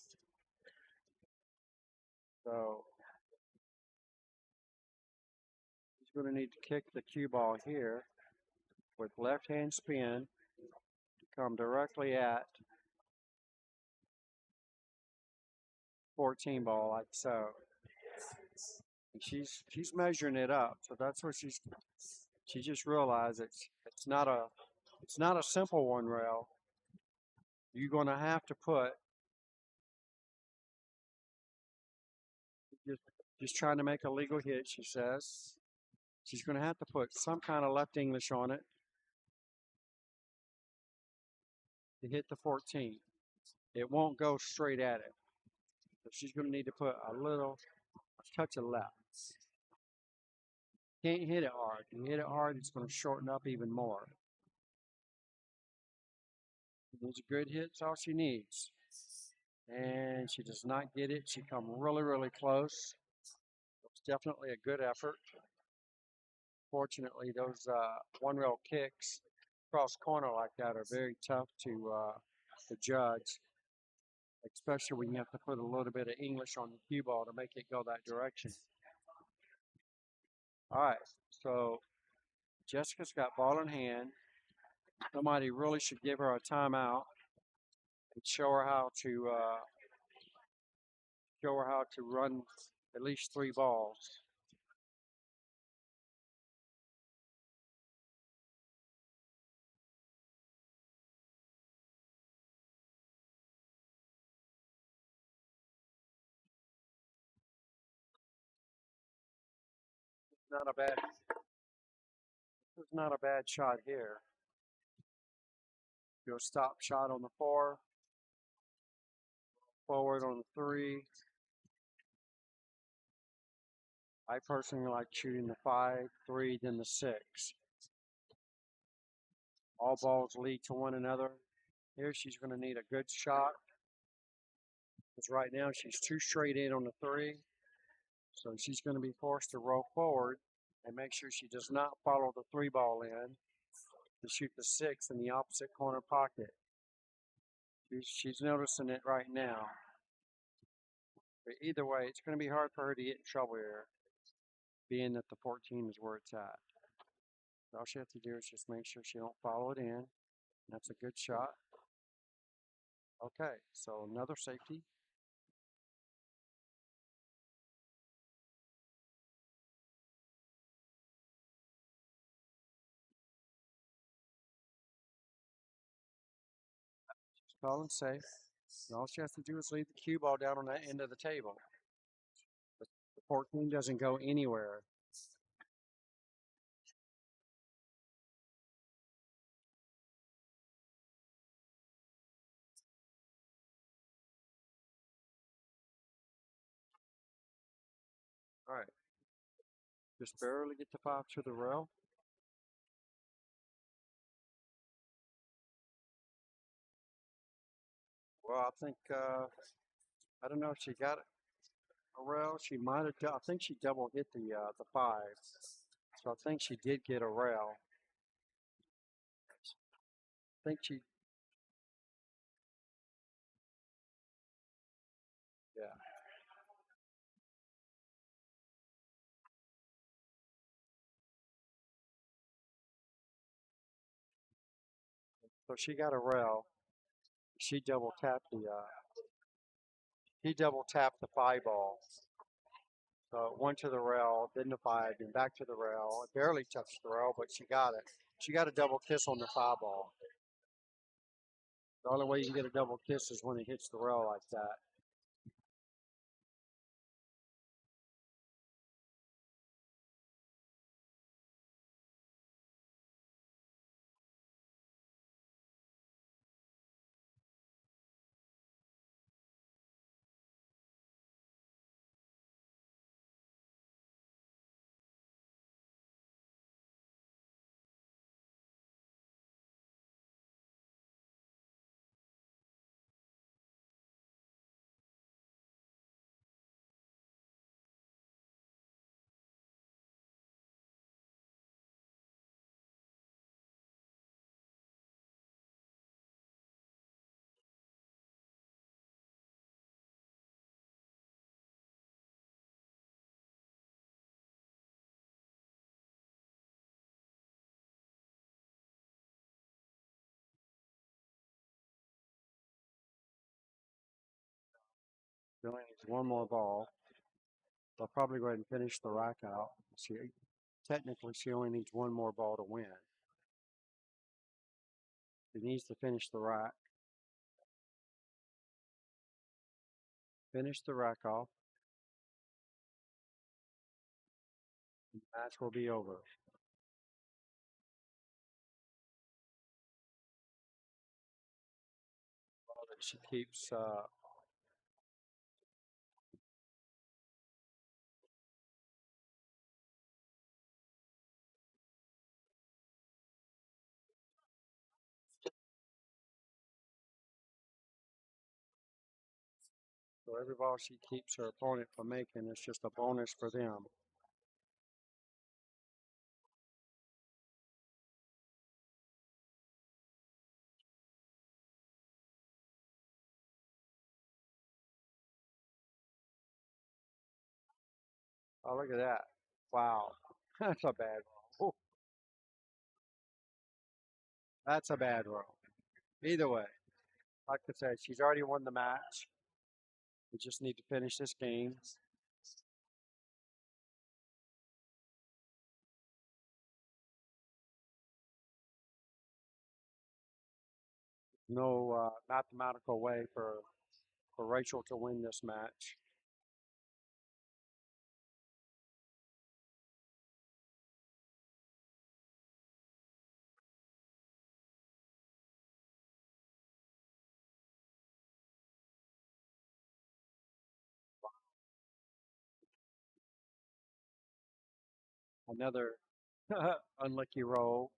So she's going to need to kick the cue ball here with left hand spin to come directly at 14 ball, like so. And she's measuring it up, so that's what she just realized it's not a simple 1 rail. You're going to have to put just trying to make a legal hit. She says she's going to have to put some kind of left English on it to hit the 14. It won't go straight at it. So she's going to need to put a touch of left. Can't hit it hard. You hit it hard, it's going to shorten up even more. Those are good hits, all she needs. And she does not get it. She come really, really close. It's definitely a good effort. Fortunately, those 1 rail kicks cross corner like that are very tough to judge, especially when you have to put a little bit of English on the cue ball to make it go that direction. All right, so Jessica's got ball in hand. Somebody really should give her a timeout and show her how to run at least 3 balls. Not a bad. This is not a bad shot here. Do a stop shot on the 4, forward on the 3. I personally like shooting the 5, 3, then the 6. All balls lead to one another. Here she's going to need a good shot, because right now she's 2 straight in on the 3. So she's going to be forced to roll forward and make sure she does not follow the 3 ball in to shoot the 6 in the opposite corner pocket. She's noticing it right now. But either way, it's going to be hard for her to get in trouble here, being that the 14 is where it's at. So all she has to do is just make sure she don't follow it in. That's a good shot. Okay, so another safety. She's calling safe. And all she has to do is leave the cue ball down on that end of the table. But the 14 doesn't go anywhere. All right. Just barely get the 5 to the rail. Well, I think, I don't know if she got a rail. She might have, I think she double hit the 5. So I think she did get a rail. I think she, yeah. So she got a rail. She double tapped he double tapped the 5 ball. So it went to the rail, then the 5, then back to the rail. It barely touched the rail, but she got it. She got a double kiss on the 5 ball. The only way you can get a double kiss is when it hits the rail like that. She only needs one more ball. They'll probably go ahead and finish the rack out. Technically, she only needs one more ball to win. She needs to finish the rack. Finish the rack off. The match will be over. She keeps so every ball she keeps her opponent from making is just a bonus for them. Oh, look at that. Wow. That's a bad roll. Ooh, that's a bad roll. Either way, like I said, she's already won the match. We just need to finish this game. No mathematical way for Rachel to win this match. Another unlucky roll.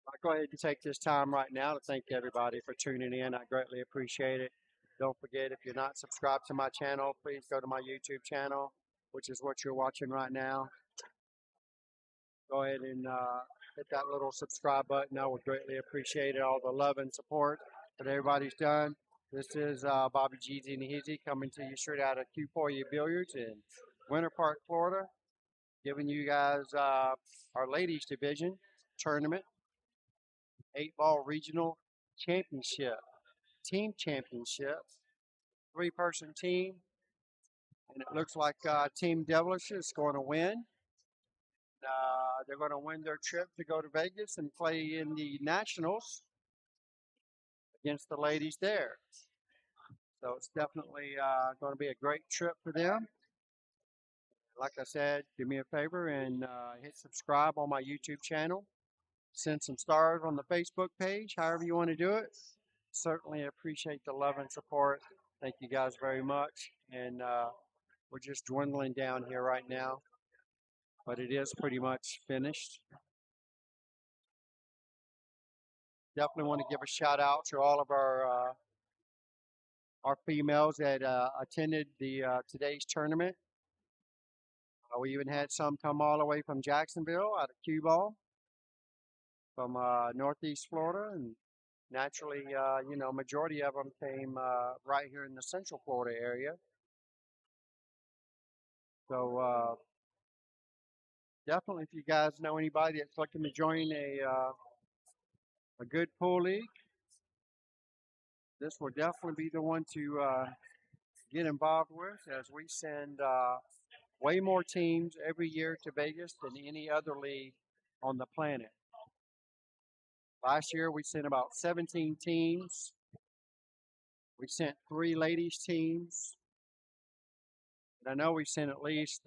I'll go ahead and take this time right now to thank everybody for tuning in. I greatly appreciate it. Don't forget, if you're not subscribed to my channel, please go to my YouTube channel, which is what you're watching right now. Go ahead and hit that little subscribe button. I would greatly appreciate it. All the love and support that everybody's done. This is Bobby Jeezy and Heezy coming to you straight out of Q4U Billiards in Winter Park, Florida, giving you guys our ladies division tournament, 8-ball regional championship, team championship, 3-person team, and it looks like Team Devilish is going to win. They're going to win their trip to go to Vegas and play in the Nationals against the ladies there. So it's definitely going to be a great trip for them. Like I said, do me a favor and hit subscribe on my YouTube channel. Send some stars on the Facebook page, however you want to do it. Certainly appreciate the love and support. Thank you guys very much. And we're just dwindling down here right now, but it is pretty much finished. Definitely want to give a shout out to all of our females that attended the today's tournament. We even had some come all the way from Jacksonville, out of Cue Ball, from Northeast Florida, and naturally, you know, majority of them came right here in the Central Florida area. So definitely, if you guys know anybody that's looking to join a good pool league, this will definitely be the one to get involved with, as we send way more teams every year to Vegas than any other league on the planet. Last year, we sent about 17 teams. We sent 3 ladies teams. And I know we sent at least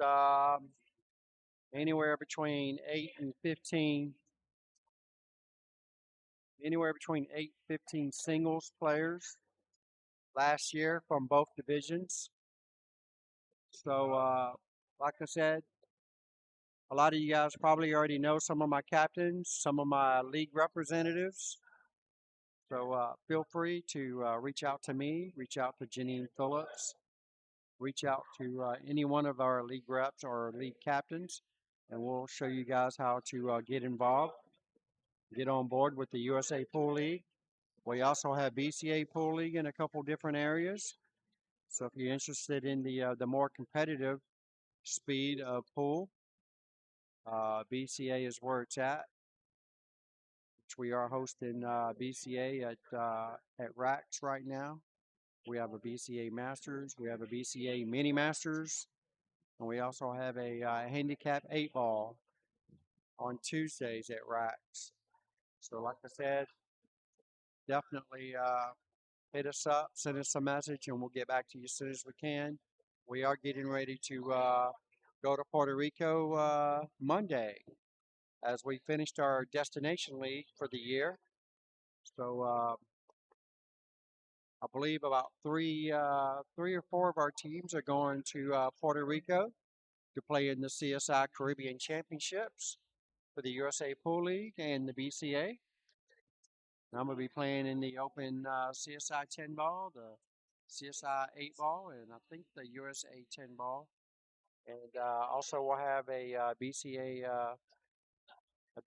anywhere between 8 and 15, anywhere between 8 and 15 singles players last year from both divisions. So, like I said, a lot of you guys probably already know some of my captains, some of my league representatives. So feel free to reach out to me, reach out to Janine Phillips, reach out to any one of our league reps or league captains, and we'll show you guys how to get involved, get on board with the USA Pool League. We also have BCA Pool League in a couple different areas. So if you're interested in the more competitive speed of pool, BCA is where it's at. Which we are hosting BCA at Rax right now. We have a BCA Masters, we have a BCA Mini Masters, and we also have a handicap 8-ball on Tuesdays at Rax. So, like I said, definitely hit us up, send us a message, and we'll get back to you as soon as we can. We are getting ready to go to Puerto Rico Monday as we finished our destination league for the year. So I believe about three or four of our teams are going to Puerto Rico to play in the CSI Caribbean Championships for the USA Pool League and the BCA. I'm going to be playing in the Open CSI 10 ball, the CSI 8 ball, and I think the USA 10 ball. And also we'll have a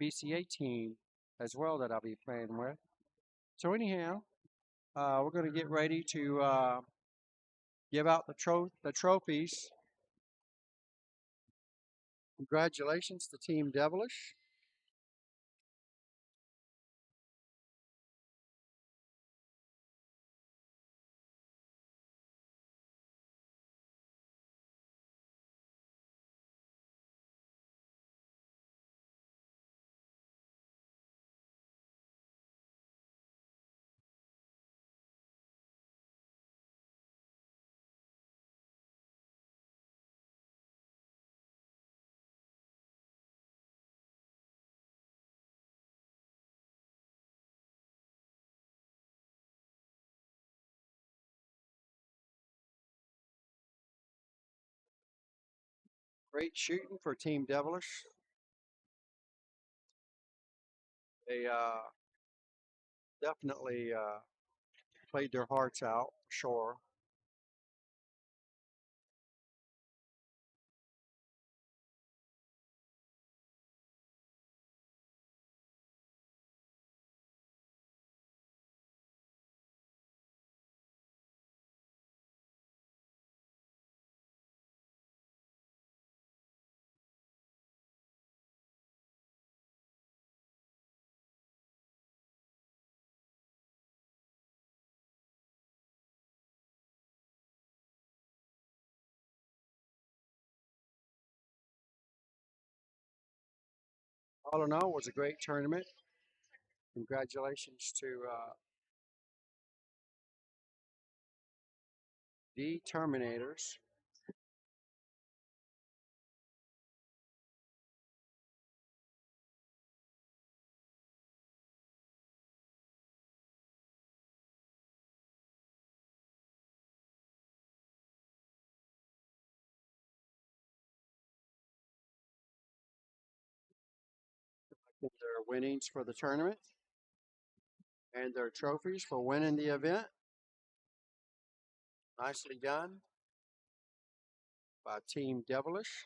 BCA team as well that I'll be playing with. So anyhow, we're going to get ready to give out the trophies. Congratulations to Team Devilish. Great shooting for Team Devilish. They definitely played their hearts out, sure. All in all, it was a great tournament. Congratulations to the Terminators. Their winnings for the tournament and their trophies for winning the event. Nicely done by Team Devilish.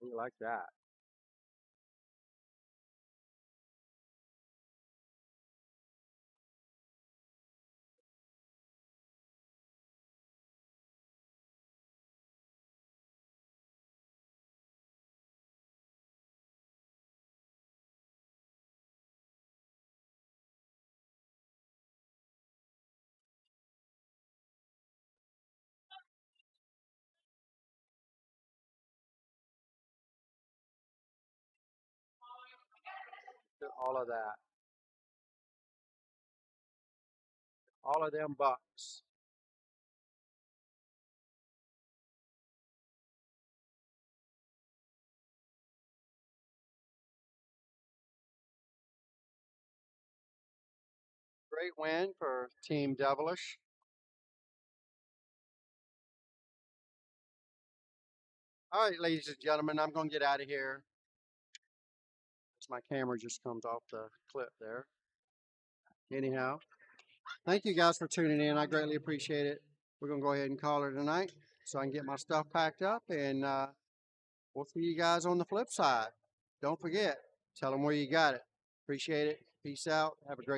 We like that. All of that. All of them bucks. Great win for Team Devilish. All right, ladies and gentlemen, I'm going to get out of here. My camera just comes off the clip there. Anyhow, thank you guys for tuning in. I greatly appreciate it. We're going to go ahead and call it a night so I can get my stuff packed up, and we'll see you guys on the flip side. don't forget, tell them where you got it. Appreciate it. Peace out. Have a great